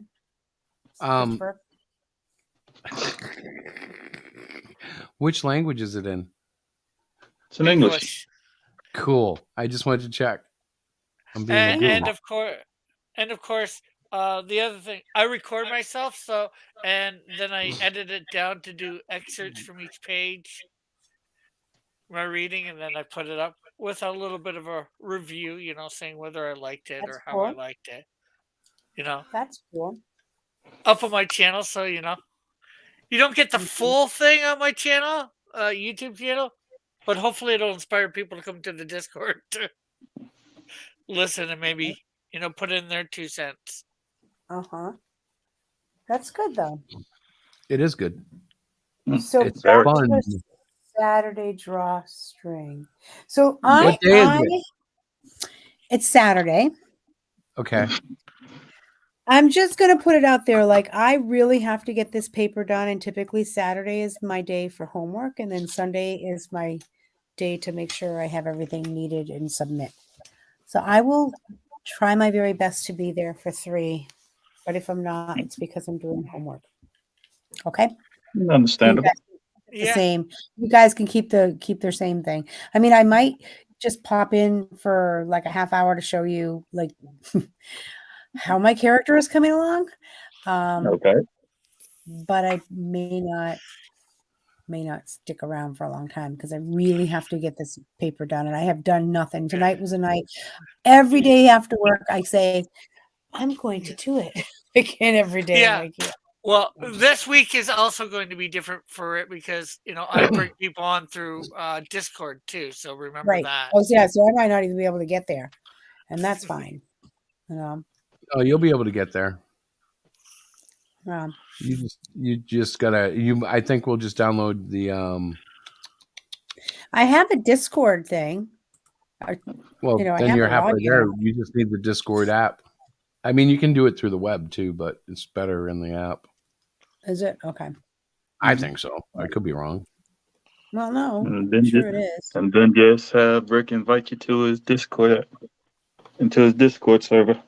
S10: Christopher.
S9: Which language is it in?
S13: It's in English.
S9: Cool. I just wanted to check. I'm being a
S11: and
S9: goof.
S11: of course, the other thing, I record myself, and then I edit it down to do excerpts from each page, my reading, and then I put it up with a little bit of a review, saying whether I liked it or how I liked it.
S10: That's cool.
S11: Up on my channel, so you don't get the full thing on my channel, YouTube channel, but hopefully it'll inspire people to come to the Discord to listen and maybe put in their 2 cents.
S10: That's good though.
S9: It is good.
S10: So
S9: it's
S10: back
S9: fun.
S10: to the Saturday draw string. So
S9: What day is it?
S10: It's Saturday.
S9: Okay.
S10: I'm just going to put it out there. Like, I really have to get this paper done. And typically Saturday is my day for homework. And then Sunday is my day to make sure I have everything needed and submit. So I will try my very best to be there for 3. But if I'm not, it's because I'm doing homework. Okay.
S13: Understandable.
S10: The same. You guys can keep their same thing. I mean, I might just pop in for like a half hour to show you like how my character is coming along.
S13: Okay.
S10: But I may not stick around for a long time because I really have to get this paper done, and I have done nothing. Tonight was a night. Every day after work, I say, I'm going to do it again every day.
S11: Yeah.
S10: Like, yeah.
S11: Well, this week is also going to be different for it because I bring people on through Discord too. So remember that.
S10: Oh yeah, so I might not even be able to get there, and that's fine.
S9: Oh, you'll be able to get there.
S10: Um,
S9: You just gotta. I think we'll just download the.
S10: I have a Discord thing.
S9: Well,
S10: I
S9: then
S10: have
S9: you're
S10: a
S9: halfway
S10: login.
S9: there. You just need the Discord app. I mean, you can do it through the web too, but it's better in the app.
S10: Is it okay?
S9: I think so. I could be wrong.
S10: Well, no,
S13: And then
S10: sure it is.
S13: And then just have Rick invite you to his Discord, into his Discord server.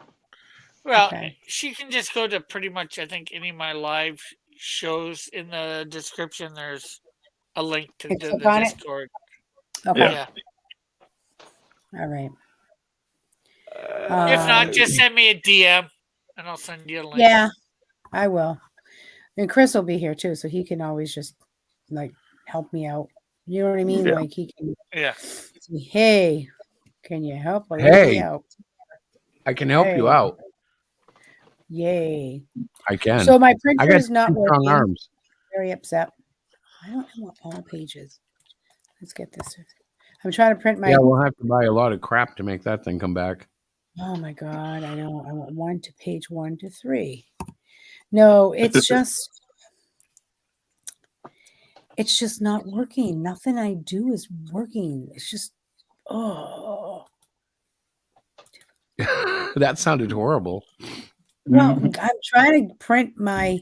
S11: Well, she can just go to pretty much, I think, any of my live shows. In the description, there's a link to the Discord.
S10: Okay.
S11: Yeah.
S10: All right.
S11: If not, just send me a DM, and I'll send you a link.
S10: Yeah, I will. And Chris will be here too, so he can always just like help me out. You know what I mean?
S11: Yeah.
S10: Like he can.
S11: Yeah.
S10: Say, hey, can you help a
S9: Hey,
S10: lady out?
S9: I can help you out.
S10: Yay!
S9: I can.
S10: So my
S9: I
S10: printer
S9: got
S10: is not
S9: two strong
S10: working.
S9: arms.
S10: Very upset. I don't want all pages. Let's get this. I'm trying to print my.
S9: Yeah, we'll have to buy a lot of crap to make that thing come back.
S10: Oh my God! I know. I want page 1 to 3. No, it's just not working. Nothing I do is working. It's just
S9: That sounded horrible.
S10: Well, I'm trying to print my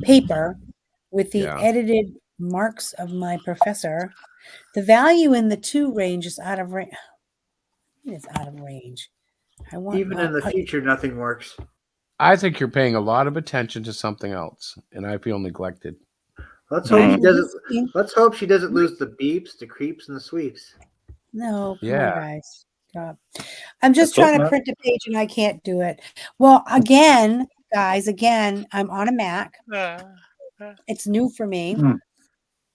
S10: paper with the edited marks of my professor. The value in the 2 range is out of range. It's out of range. I want
S12: Even in the future, nothing works.
S9: I think you're paying a lot of attention to something else, and I feel neglected.
S12: Let's hope she doesn't. Let's hope she doesn't lose the beeps, the creeps, and the sweeps.
S10: No, come
S9: Yeah.
S10: on, guys. Stop. I'm just trying to print a page and I can't do it. Well, again, guys, I'm on a Mac. It's new for me.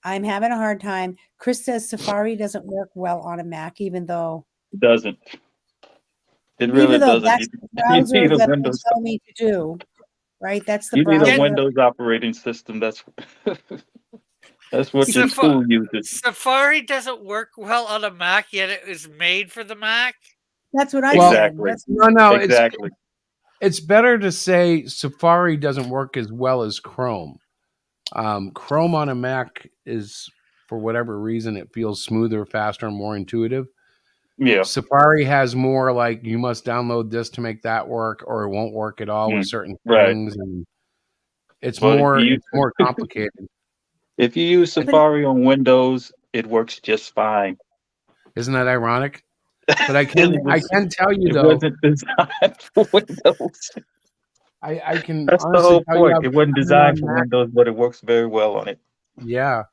S10: I'm having a hard time. Chris says Safari doesn't work well on a Mac, even though
S13: It doesn't. It really doesn't.
S10: that's the browser
S13: need a
S10: that they
S13: Windows.
S10: tell me to do. Right? That's the
S13: You need
S10: browser.
S13: a Windows operating system. That's what your school uses.
S11: Safari doesn't work well on a Mac, yet it was made for the Mac.
S10: That's what I
S9: said.
S13: Exactly.
S9: No,
S13: exactly.
S9: It's better to say Safari doesn't work as well as Chrome. Chrome on a Mac is, for whatever reason, it feels smoother, faster, and more intuitive.
S13: Yeah.
S9: Safari has more like you must download this to make that work, or it won't work at all with certain
S13: Right.
S9: things. And It's
S13: Well,
S9: more complicated.
S13: if you use Safari on Windows, it works just fine.
S9: Isn't that ironic? But I can tell you
S13: It
S9: though,
S13: wasn't designed for Windows.
S9: I can
S13: That's the
S9: honestly
S13: whole
S9: tell you
S13: point. It wasn't
S9: I've been on
S13: designed for
S9: Mac.
S13: Windows, but it works very well on it.
S9: Yeah,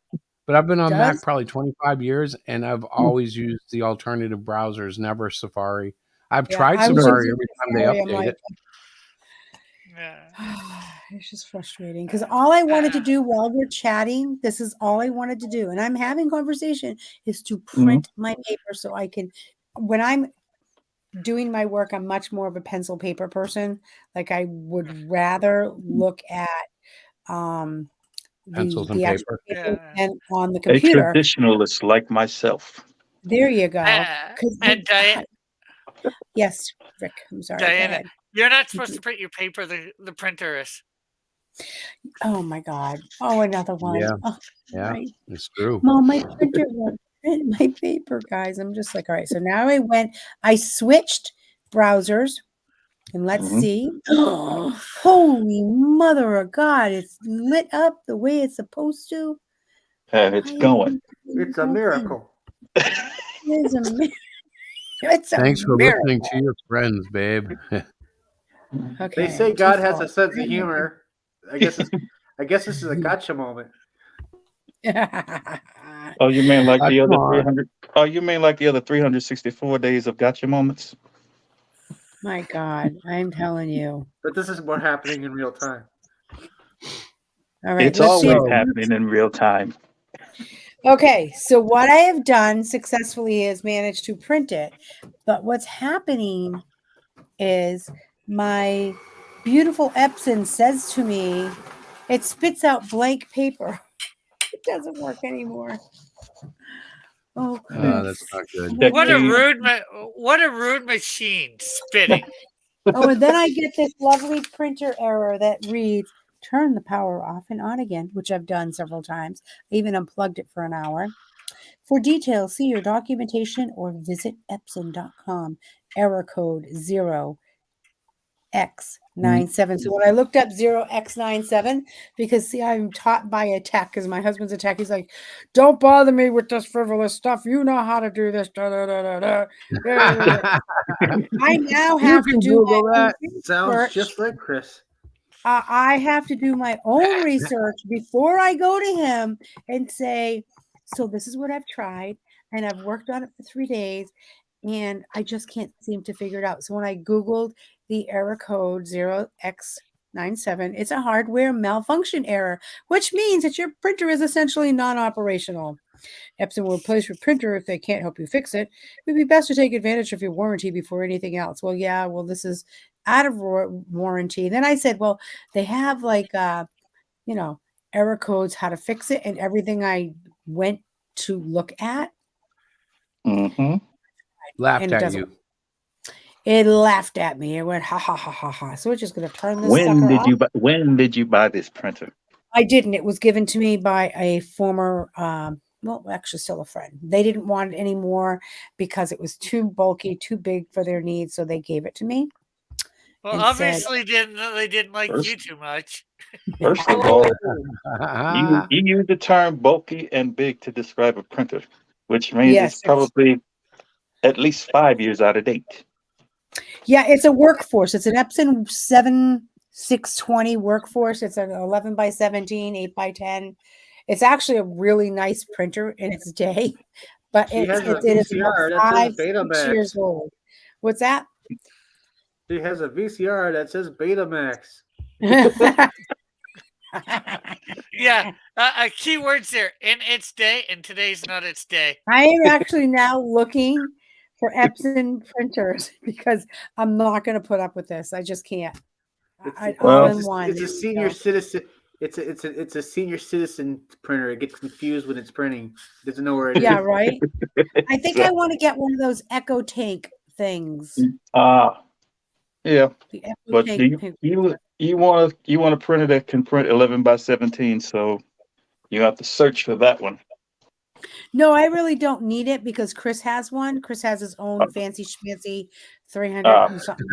S9: but I've been on Mac
S10: Does?
S9: probably 25 years, and I've always used the alternative browsers, never Safari. I've
S10: Yeah,
S9: tried
S10: I was
S9: Safari
S10: using
S9: every time they
S10: Safari. I'm
S9: update
S10: like,
S9: it.
S10: it's just frustrating because all I wanted to do while we're chatting, this is all I wanted to do, and I'm having conversation, is to print my paper so I can, when I'm doing my work, I'm much more of a pencil paper person. Like I would rather look at
S9: Pencils and
S10: the actual
S9: paper.
S10: paper and on the
S13: A
S10: computer.
S13: traditionalist like myself.
S10: There you go. 'Cause
S11: And Diana,
S10: yes, Rick, I'm sorry. Go
S11: Diana,
S10: ahead.
S11: you're not supposed to print your paper. The printer is.
S10: Oh my God. Oh, another one.
S9: Yeah,
S10: Oh,
S9: yeah,
S10: right.
S9: it's true.
S10: Mom, my printer won't print my paper, guys. I'm just like, all right. So now I switched browsers and let's see. Holy mother of God. It's lit up the way it's supposed to.
S13: And it's going.
S12: It's a miracle.
S10: It's a miracle. It's a
S9: Thanks for
S10: miracle.
S9: listening to your friends, babe.
S10: Okay.
S12: They say God has a
S10: default.
S12: sense of humor. I guess this is a gotcha moment.
S13: Oh, you mean like the
S9: Come
S13: other
S9: on.
S13: 300? Oh, you mean like the other 364 days of gotcha moments?
S10: My God, I'm telling you.
S12: But this is what happening in real time.
S10: All right.
S13: It's
S10: Let's see.
S13: always happening in real time.
S10: Okay, so what I have done successfully is managed to print it, but what's happening is my beautiful Epson says to me, it spits out blank paper. It doesn't work anymore. Oh,
S9: That's not good.
S11: What a rude machine spitting.
S10: Oh, and then I get this lovely printer error that reads, turn the power off and on again, which I've done several times. I even unplugged it for an hour. For details, see your documentation or visit Epson.com. Error code 0x97. So when I looked up 0x97, because see, I'm taught by a tech, because my husband's a tech. He's like, don't bother me with this frivolous stuff. You know how to do this. Da, da, da, da, da. I now have to do my own
S12: Sounds
S10: research.
S12: just like Chris.
S10: I have to do my own research before I go to him and say, so this is what I've tried, and I've worked on it for 3 days, and I just can't seem to figure it out. So when I Googled the error code 0x97, it's a hardware malfunction error, which means that your printer is essentially non-operational. Epson will replace your printer if they can't help you fix it. It would be best to take advantage of your warranty before anything else. Well, yeah, well, this is out of warranty. And then I said, well, they have like, error codes, how to fix it, and everything I went to look at.
S9: Laughed at you.
S10: It laughed at me. It went, ha, ha, ha, ha, ha. So we're just going to turn this
S13: When
S10: sucker
S13: did you buy this printer?
S10: I didn't. It was given to me by a former, actually still a friend. They didn't want it anymore because it was too bulky, too big for their needs. So they gave it to me.
S11: Well,
S10: and
S11: obviously they didn't like you too much.
S13: First of all, you use the term bulky and big to describe a printer, which means it's probably at least 5 years out of date.
S10: Yeah, it's a workforce. It's an Epson 7620 workforce. It's an 11 by 17, 8 by 10. It's actually a really nice printer in its day, but it is about 5-6 years old. What's that?
S12: She has a VCR that says Betamax.
S11: Yeah, key words there. In its day, and today's not its day.
S10: I am actually now looking for Epson printers because I'm not going to put up with this. I just can't.
S12: It's a senior citizen. It's a senior citizen printer. It gets confused when it's printing. It doesn't know where it is.
S10: Yeah, right. I think I want to get one of those Echo Tank things.
S13: Yeah, but you want a printer that can print 11 by 17, so you have to search for that one.
S10: No, I really don't need it because Chris has one. Chris has his own fancy schmancy 300 and something.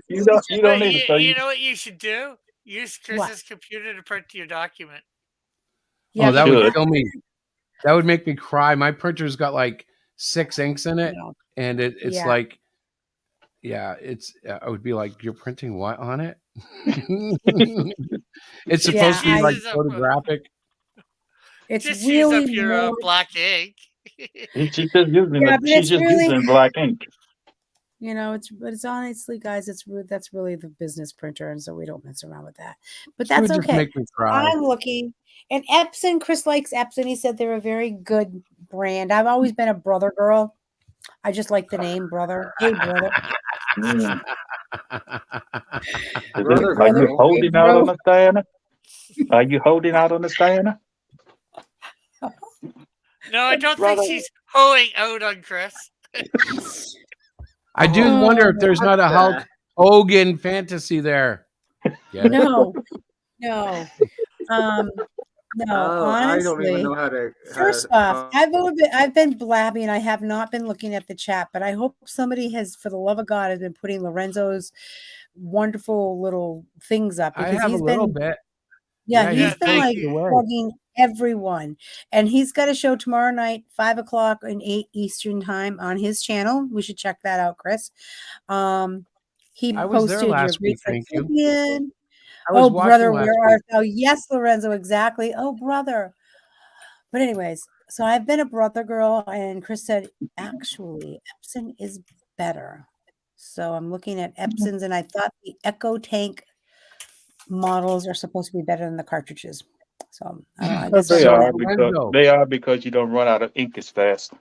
S13: You don't need it.
S11: You know what you should do? Use
S10: What?
S11: Chris's computer to print your document.
S10: Yeah,
S9: Oh, that
S10: you
S9: would
S10: have
S9: kill
S10: to-
S9: me. That would make me cry. My printer's got like 6 inks in it,
S10: No.
S9: and it's
S10: Yeah.
S9: like, yeah, it's. I would be like, "You're printing what on it?" It's
S10: Yeah,
S9: supposed to be like
S11: Uses up,
S9: photographic.
S10: It's
S11: just use
S10: really
S11: up your
S10: more.
S11: black ink.
S13: She's just using
S10: Yeah, but
S13: she's
S10: it's
S13: just
S10: really,
S13: using black ink.
S10: you know, it's honestly, guys, that's really the business printer, and so we don't mess around with that. But
S9: She would
S10: that's
S9: just
S10: okay.
S9: make me cry.
S10: I'm looking, and Epson. Chris likes Epson. He said they're a very good brand. I've always been a Brother girl. I just like the name Brother. Hey, Brother.
S12: Brother,
S13: Are you
S12: bro.
S13: holding out on the Diana? Are you holding out on the Diana?
S11: No, I don't
S10: Brother.
S11: think she's hoeing out on Chris.
S9: I do wonder if there's not a
S12: what
S9: Hulk
S12: the-
S9: Hogan fantasy there. Get it?
S10: No, no, no.
S12: Oh, I don't even
S10: Honestly,
S12: know how to.
S10: first off, I've been blabbing. I have not been looking at the chat, but I hope somebody has, for the love of God, has been putting Lorenzo's wonderful little things up
S9: I
S10: because
S9: have a
S10: he's
S9: little
S10: been,
S9: bit.
S10: yeah,
S9: Yeah,
S10: he's been
S11: thank
S10: like
S11: you.
S10: plugging everyone, and he's got a show tomorrow night, 5:00 and 8 Eastern time on his channel. We should check that out, Chris. He
S9: I was there
S10: posted your
S9: last week.
S10: Greek
S9: Thank you.
S10: Caribbean.
S9: I was
S10: Oh,
S9: watching
S10: brother,
S9: last
S10: where
S9: week.
S10: art thou? Yes, Lorenzo, exactly. Oh, brother. But anyways, so I've been a Brother girl, and Chris said, actually, Epson is better. So I'm looking at Epson's, and I thought the Echo Tank models are supposed to be better than the cartridges. So I don't know. I guess
S13: They
S10: I'm
S13: are
S10: gonna,
S13: because you don't run out of ink as fast.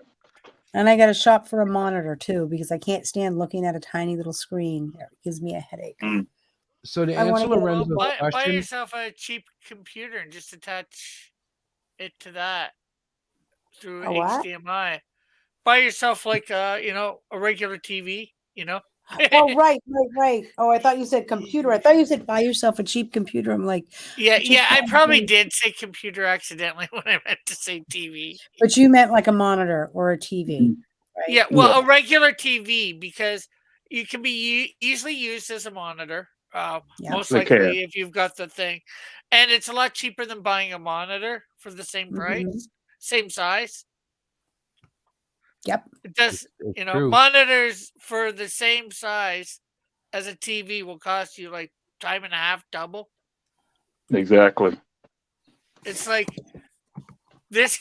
S10: and I got to shop for a monitor too because I can't stand looking at a tiny little screen. It gives me a headache.
S9: So to
S10: I wanna
S9: answer
S10: get a
S9: Lorenzo's
S11: Buy
S9: question,
S11: yourself a cheap computer and just attach it to that through
S10: A what?
S11: HDMI. Buy yourself like a regular TV.
S10: Oh, right. Oh, I thought you said computer. I thought you said buy yourself a cheap computer. I'm like,
S11: Yeah,
S10: I just
S11: I
S10: bought
S11: probably
S10: one.
S11: did say computer accidentally when I meant to say TV.
S10: But you meant like a monitor or a TV, right?
S11: Yeah, well, a regular TV because you can be easily used as a monitor.
S10: Yeah.
S11: Most
S13: They can.
S11: likely if you've got the thing, and it's a lot cheaper than buying a monitor for the same price,
S10: Mhm.
S11: same size.
S10: Yep.
S11: It does,
S9: it's true.
S11: monitors for the same size as a TV will cost you like time and a half double.
S13: Exactly.
S11: It's like this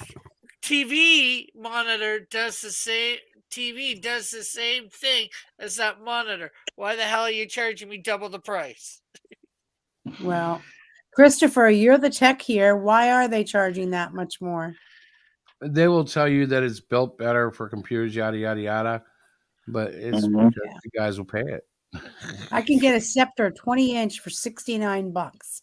S11: TV monitor does the same. TV does the same thing as that monitor. Why the hell are you charging me double the price?
S10: Well, Christopher, you're the tech here. Why are they charging that much more?
S9: They will tell you that it's built better for computers, yada yada yada, but it's
S13: Mhm.
S9: because you guys will pay it.
S10: I can get a Scepter 20-inch for $69.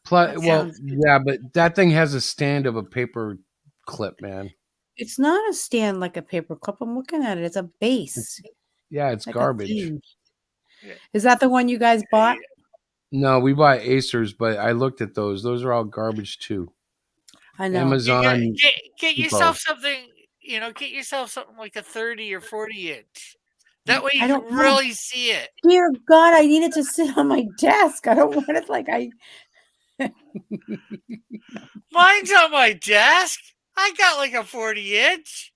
S9: Plus,
S10: That
S9: well,
S10: sounds good.
S9: yeah, but that thing has a stand of a paper clip, man.
S10: It's not a stand like a paper clip. I'm looking at it. It's a base.
S9: Yeah, it's
S10: Like a
S9: garbage.
S10: thing. Is that the one you guys bought?
S9: No, we buy Acers, but I looked at those. Those are all garbage too.
S10: I know.
S9: Amazon.
S11: Get
S9: Depot.
S11: yourself something. Get yourself something like a 30 or 40-inch. That way you
S10: I
S11: can
S10: don't want
S11: really see it.
S10: Dear God, I need it to sit on my desk. I don't want it like I.
S11: Mine's on my desk. I got like a 40-inch.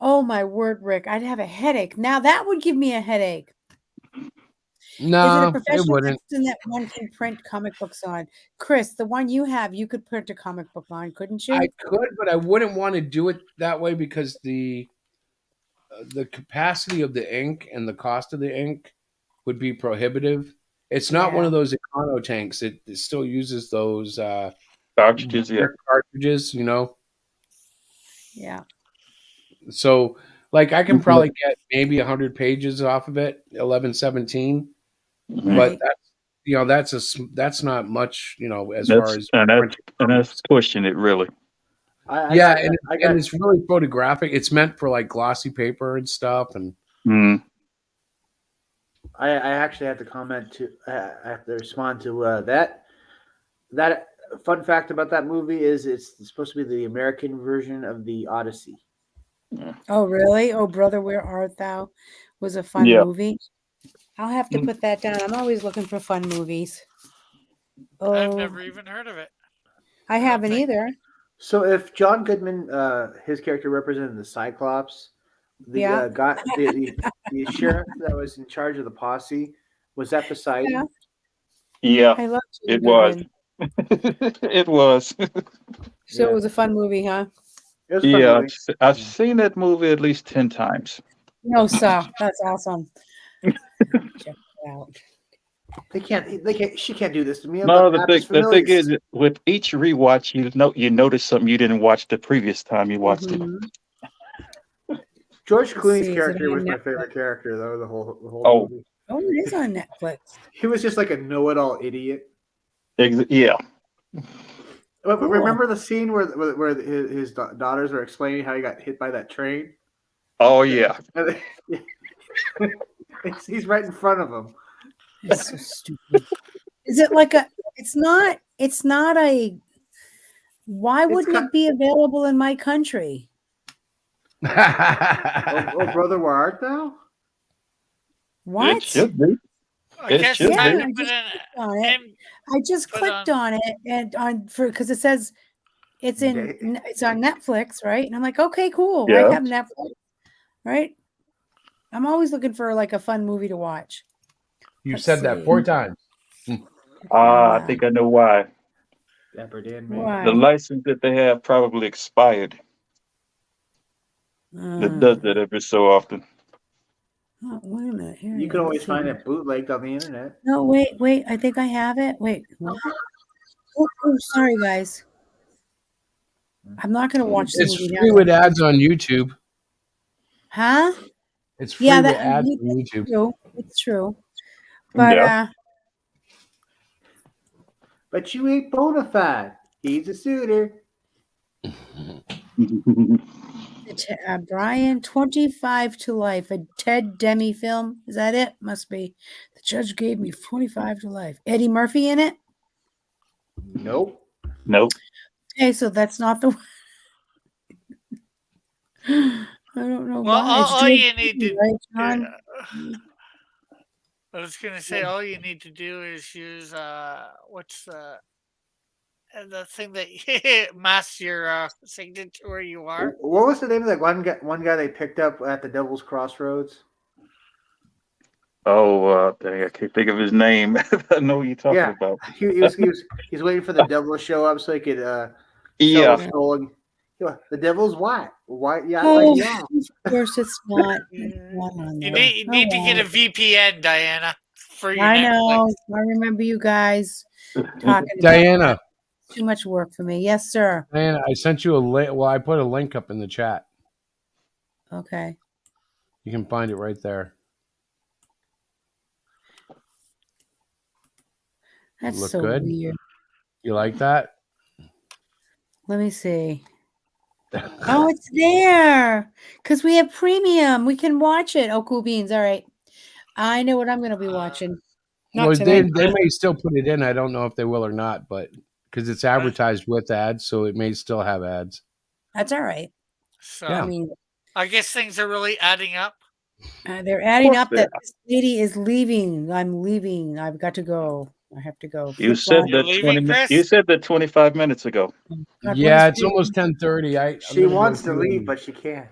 S10: Oh my word, Rick! I'd have a headache. Now that would give me a headache. Is it
S9: No,
S10: a professional
S9: wouldn't.
S10: Epson that one can print comic books on? Chris, the one you have, you could print a comic book on, couldn't you?
S9: I could, but I wouldn't want to do it that way because the capacity of the ink and the cost of the ink would be prohibitive. It's not one of those econo tanks. It still uses those
S13: cartridges. Yeah.
S9: Cartridges,
S10: Yeah.
S9: So, like, I can probably get maybe 100 pages off of it, 1117, but that's not much, as far as
S13: that's pushing it really.
S9: and it's really photographic. It's meant for like glossy paper and stuff, and
S12: I actually have to comment to. I have to respond to that. That fun fact about that movie is it's supposed to be the American version of the Odyssey.
S10: Oh, really? Oh, brother, where art thou? Was a fun movie. I'll have to put that down. I'm always looking for fun movies.
S11: I've
S10: Oh,
S11: never even heard of it.
S10: I haven't either.
S12: So if John Goodman, his character represented the Cyclops, the
S10: Yeah.
S12: guy, the sheriff that was in charge of the posse, was that Poseidon?
S13: Yeah,
S10: I love
S13: it
S10: John
S13: was.
S10: Goodman.
S13: It was.
S10: So it was a fun movie, huh?
S12: It was a fun
S13: Yeah,
S12: movie.
S13: I've seen that movie at least 10 times.
S10: No, sir. That's awesome. Check it out.
S12: They can't. She can't do this to me. I'm
S13: No,
S12: the
S13: the
S12: Baptist
S13: thing
S12: families.
S13: is, with each rewatch, you notice something you didn't watch the previous time you watched it.
S12: George
S10: Let's
S12: Clooney's
S10: see, is it
S12: character
S10: on
S12: was my
S10: Netflix?
S12: favorite character, though. The whole
S13: Oh,
S12: movie.
S10: Oh, it is on Netflix.
S12: He was just like a know-it-all idiot.
S13: yeah.
S12: But
S10: Cool.
S12: remember the scene where his daughters were explaining how he got hit by that train?
S13: Oh, yeah.
S12: He's right in front of him.
S10: It's so stupid. Is it like a? It's not a. Why wouldn't it be available in my country?
S12: Oh, brother, where art thou?
S10: What?
S13: It should be.
S11: I guess
S13: should
S11: time
S13: be.
S11: to put in
S10: On it. I just clicked on it and because it says it's on Netflix, right? And I'm like, okay, cool. I
S13: Yeah.
S10: have Netflix, right? I'm always looking for like a fun movie to watch.
S9: You said that 4 times.
S13: I think I know why.
S12: Dapper Dan,
S10: Why?
S13: The license that they have probably expired. That does that every so often.
S10: Oh, wait a minute. Here
S12: You
S10: it
S12: can
S10: is.
S12: always
S10: Let's
S12: find
S10: see.
S12: it bootlegged on the internet.
S10: No, wait. I think I have it. Wait. What? Oh, sorry, guys. I'm not going to watch the
S9: It's
S10: movie
S9: free
S10: now.
S9: with ads on YouTube.
S10: Huh?
S9: It's free
S10: Yeah,
S9: with
S10: that
S9: ads on
S10: it's
S9: YouTube.
S10: true. It's true. But
S13: Yeah.
S12: But you ain't bona fide. He's a suitor.
S10: Brian, 25 to Life, a Ted Demi film. Is that it? Must be. The judge gave me 25 to life. Eddie Murphy in it?
S12: Nope.
S13: Nope.
S10: Okay, so that's not the one. I don't know
S11: Well,
S10: why. It's
S11: all
S10: George
S11: you need
S10: Clooney,
S11: to.
S10: right, John?
S11: I was gonna say all you need to do is use what's the thing that masks your signature where you are.
S12: What was the name of that one guy they picked up at the Devil's Crossroads?
S13: Oh, dang, I can't think of his name. I know what you're talking about.
S12: He's waiting for the devil to show up so he could
S13: Yeah.
S12: sell his soul. And, the devil's white. White, yeah,
S10: Oh,
S12: like, yeah.
S10: of course it's not. It's not on
S11: You
S10: there.
S11: need to get a VPN, Diana, for your
S10: I
S11: Netflix.
S10: know. I remember you guys talking about
S9: Diana.
S10: that. Too much work for me. Yes, sir.
S9: Diana, I sent you a link. Well, I put a link up in the chat.
S10: Okay.
S9: You can find it right there.
S10: That's
S9: Look
S10: so
S9: good?
S10: weird.
S9: You like that?
S10: Let me see. Oh, it's there. Because we have premium. We can watch it. Oh, cool beans. All right. I know what I'm going to be watching. Not
S9: Well,
S10: tonight.
S9: they may still put it in. I don't know if they will or not, but because it's advertised with ads, so it may still have ads.
S10: That's all right.
S11: So
S9: Yeah.
S10: I mean,
S11: I guess things are really adding up.
S10: they're adding
S13: course
S10: up
S13: they
S10: that this lady is leaving. I'm leaving. I've got to go. I have to go.
S13: You
S10: Flip
S13: said
S10: flop.
S11: You're
S13: that
S11: leaving, Chris?
S13: You said that 25 minutes ago.
S10: God
S9: Yeah,
S10: bless
S9: it's
S10: you.
S9: almost 10:30.
S12: She wants to leave, but she can't.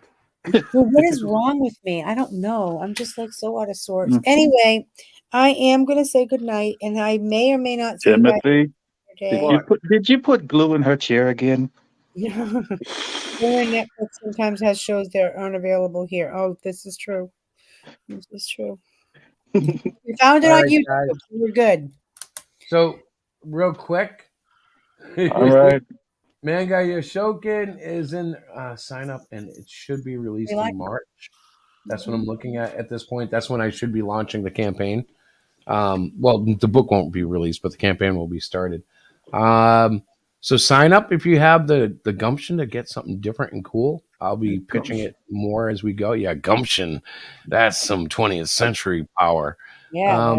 S10: Well, what is wrong with me? I don't know. I'm just like so out of sorts.
S13: Mm.
S10: Anyway, I am going to say goodnight, and I may or may not see you guys
S13: Timothy,
S10: today.
S13: did you put glue in her chair again?
S10: Netflix sometimes has shows that aren't available here. Oh, this is true. This is true. We found it
S9: All
S10: on
S9: right,
S10: YouTube.
S9: guys.
S10: We're good.
S9: So, real quick.
S13: All right.
S9: Manga Yoshokin is in sign up, and it should be released
S10: We like
S9: in March. That's what I'm looking at this point. That's when I should be launching the campaign. Well, the book won't be released, but the campaign will be started. So sign up if you have the gumption to get something different and cool. I'll be pitching it more as we go. Yeah, gumption. That's some 20th century power.
S10: Yeah.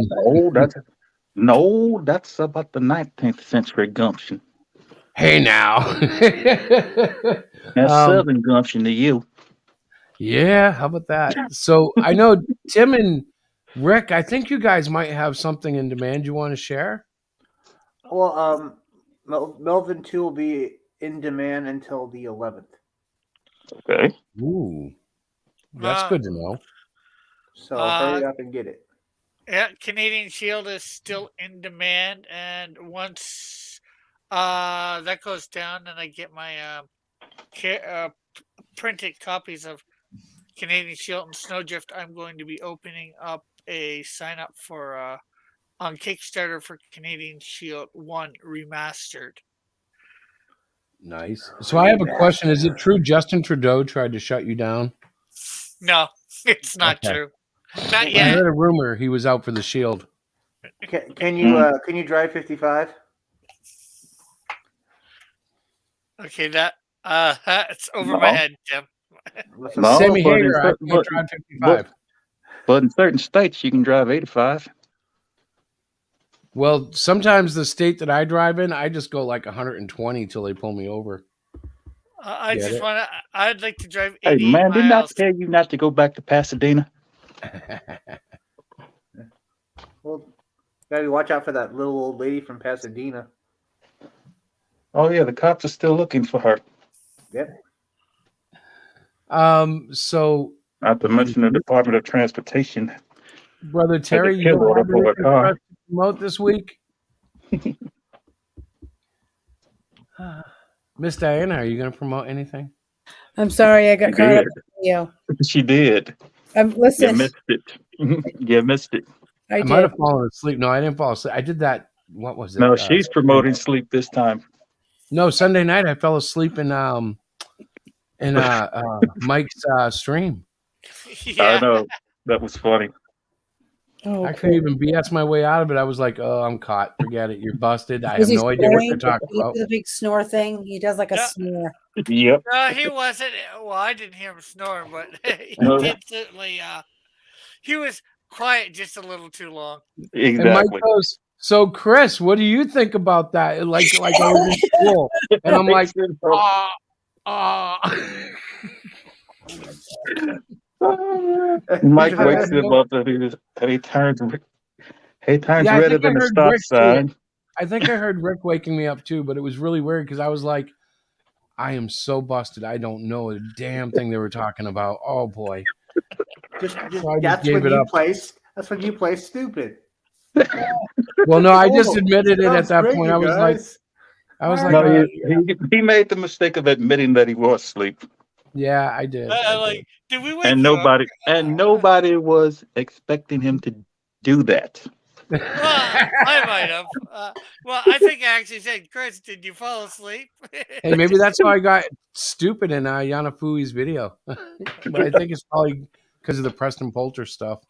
S13: That's about the 19th century gumption.
S9: Hey now.
S13: That's Southern gumption to you.
S9: Yeah, how about that? So I know Tim and Rick, I think you guys might have something in demand you want to share.
S12: Well, Melvin 2 will be in demand until the 11th.
S13: Okay.
S9: Ooh, that's good to know.
S12: So hurry up and get it.
S11: Yeah, Canadian Shield is still in demand, and once that goes down, and I get my printed copies of Canadian Shield and Snowdrift, I'm going to be opening up a sign up for on Kickstarter for Canadian Shield 1 Remastered.
S9: Nice. So I have a question. Is it true Justin Trudeau tried to shut you down?
S11: No, it's not true. Not
S9: I
S11: yet.
S9: heard a rumor he was out for the Shield.
S12: Can you drive 55?
S11: Okay, that's over my head, Tim.
S13: No,
S9: Sammy
S13: but
S9: Hager, I can't drive 55.
S13: But in certain states, you can drive 85.
S9: Well, sometimes the state that I drive in, I just go like 120 till they pull me over.
S11: I
S9: Get
S11: just
S9: it?
S11: want to. I'd like to drive
S13: Hey,
S11: 88
S13: man, didn't I
S11: miles.
S13: tell you not to go back to Pasadena?
S12: Well, gotta watch out for that little old lady from Pasadena.
S13: Oh, yeah, the cops are still looking for her.
S12: Yep.
S9: So
S13: Not to mention the Department of Transportation.
S9: Brother
S13: Had
S9: Terry,
S13: a
S9: you
S13: kill
S9: don't
S13: order
S9: have
S13: for a
S9: anything for
S13: car.
S9: us to promote this week? Miss Diana, are you going to promote anything?
S10: I'm sorry, I got
S13: She
S10: caught up
S13: did.
S10: with you.
S13: She did. You
S10: Listen,
S13: missed it. You missed it.
S10: I
S9: might
S10: did.
S9: have fallen asleep. No, I didn't fall asleep. I did that. What was it?
S13: No, she's promoting sleep this time.
S9: No, Sunday night I fell asleep in Mike's stream.
S13: I know. That was funny.
S10: Oh,
S9: I couldn't even BS my way out of it. I was like, "Oh, I'm caught. Forget it. You're busted. I
S10: Was
S9: have
S10: he
S9: no idea what you're
S10: snoring?
S9: talking
S10: He
S9: about."
S10: did a big snore thing. He does like a snore.
S13: Yep.
S11: No, he wasn't. Well, I didn't hear him snoring, but he
S13: No.
S11: did certainly. He was quiet just a little too long.
S9: And Mike goes, "So, Chris, what do you think about that?" Like I was in school, and I'm like,
S13: Mike wakes him up and he turns
S9: Yeah,
S13: redder than a stop sign.
S9: I think I heard Rick waking me up too, but it was really weird because I was like, I am so busted. I don't know a damn thing they were talking about. Oh boy.
S12: Just
S9: So I just
S12: that's
S9: gave
S12: when
S9: it
S12: you
S9: up.
S12: play. That's when you play stupid.
S9: Well, no, I just
S12: Oh,
S9: admitted it at
S12: sounds
S9: that
S12: great,
S9: point.
S12: you
S9: I was
S12: guys.
S9: like,
S13: No, he made the mistake of admitting that he was asleep.
S9: yeah, I did.
S11: Like, did we wake
S13: And
S11: you up?
S13: nobody was expecting him to do that.
S11: Well, I might have. Well, I think I actually said, Chris, did you fall asleep?
S9: Hey, maybe that's how I got stupid in Yana Fui's video. But I think it's probably because of the Preston Poulter stuff.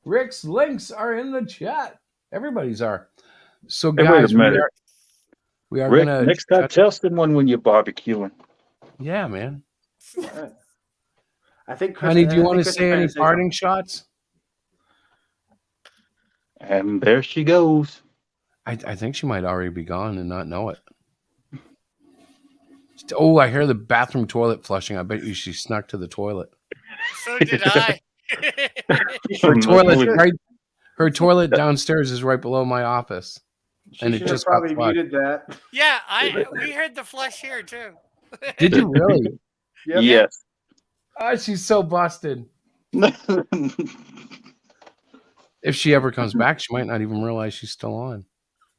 S9: Rick's links are in the chat. Everybody's are. So,
S13: Hey, wait a
S9: guys,
S13: minute.
S9: we are
S13: Rick,
S9: gonna
S13: next time tell someone when you're barbecuing.
S9: Yeah, man.
S12: I think.
S9: Honey, do you want to say any parting shots?
S13: And there she goes.
S9: I think she might already be gone and not know it. Oh, I hear the bathroom toilet flushing. I bet you she snuck to the toilet.
S11: So did I.
S9: Her toilet downstairs is right below my office. And it
S12: should have
S9: just got
S12: probably
S9: flushed.
S12: muted that.
S11: Yeah, we heard the flush here too.
S9: Did you really?
S12: Yep.
S13: Yes.
S9: Oh, she's so busted. If she ever comes back, she might not even realize she's still on.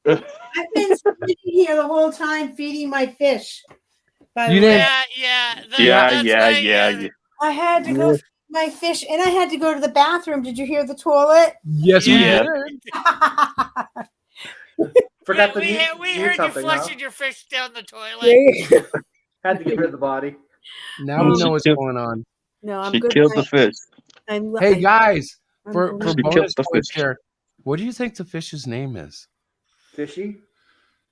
S10: I've been sitting here the whole time feeding my fish. By
S9: You
S10: the way.
S9: didn't-
S13: Yeah.
S10: I had to go feed my fish, and I had to go to the bathroom. Did you hear the toilet?
S9: Yes, we
S11: Yeah.
S9: did.
S12: Forgot to
S11: we
S12: mute
S11: heard you
S12: something,
S11: flushing your fish down the toilet.
S12: Had to get rid of the body.
S9: Now we know what's going on.
S10: No, I'm
S13: She
S10: good.
S13: killed the fish.
S9: Hey guys, for
S10: She
S9: bonus
S13: killed the
S9: points
S13: fish.
S9: here, what do you think the fish's name is?
S12: Fishy.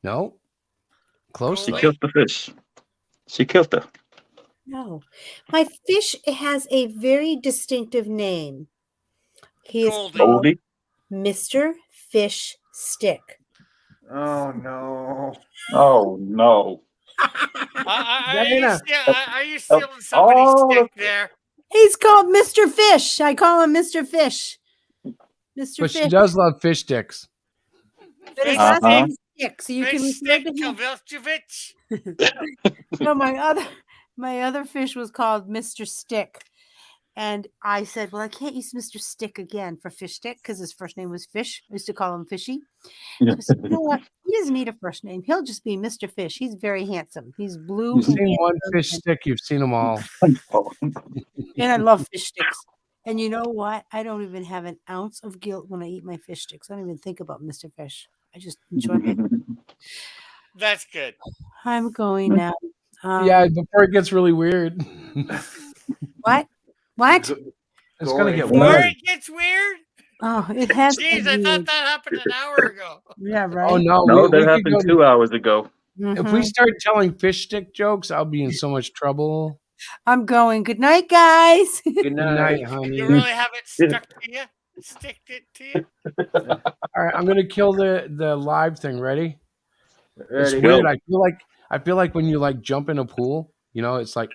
S9: No, close.
S13: She
S9: though.
S13: killed the fish. She killed her.
S10: No, my fish has a very distinctive name. He is
S11: Goldie.
S10: called
S13: Goldie?
S10: Mr. Fish Stick.
S12: Oh no.
S13: Oh no.
S11: Are you stealing somebody's stick there?
S10: He's called Mr. Fish. I call him Mr. Fish. Mr.
S9: But
S10: Fish.
S9: she does love fish sticks.
S10: But his
S13: Uh-huh.
S10: last name is Stick, so you can
S11: Fish
S10: refer
S11: stick
S10: to him.
S11: Kovalchevich.
S10: No, my other fish was called Mr. Stick. And I said, well, I can't use Mr. Stick again for Fish Stick because his first name was Fish. I used to call him Fishy. So I said, you know what? He doesn't need a first name. He'll just be Mr. Fish. He's very handsome. He's blue.
S9: You've
S10: and
S9: seen one
S10: handsome
S9: fish stick, you've seen them all.
S10: and I love fish sticks. And you know what? I don't even have an ounce of guilt when I eat my fish sticks. I don't even think about Mr. Fish. I just enjoy my.
S11: That's good.
S10: I'm going now.
S9: Yeah, before it gets really weird.
S10: What? What?
S9: It's gonna get
S11: Before
S9: weird.
S11: it gets weird.
S10: Oh, it has.
S11: Jeez, I thought that happened an hour ago.
S10: Yeah, right.
S9: Oh no,
S13: No, that
S9: we could
S13: happened
S9: go
S13: 2 hours ago.
S9: If we start telling fish stick jokes, I'll be in so much trouble.
S10: I'm going. Good night, guys.
S12: Good night.
S9: Honey.
S11: You really have it stuck to you? Sticked it to you?
S9: All right, I'm gonna kill the live thing. Ready? It's
S12: Ready.
S9: weird. I feel like when you like jump in a pool, you know, it's like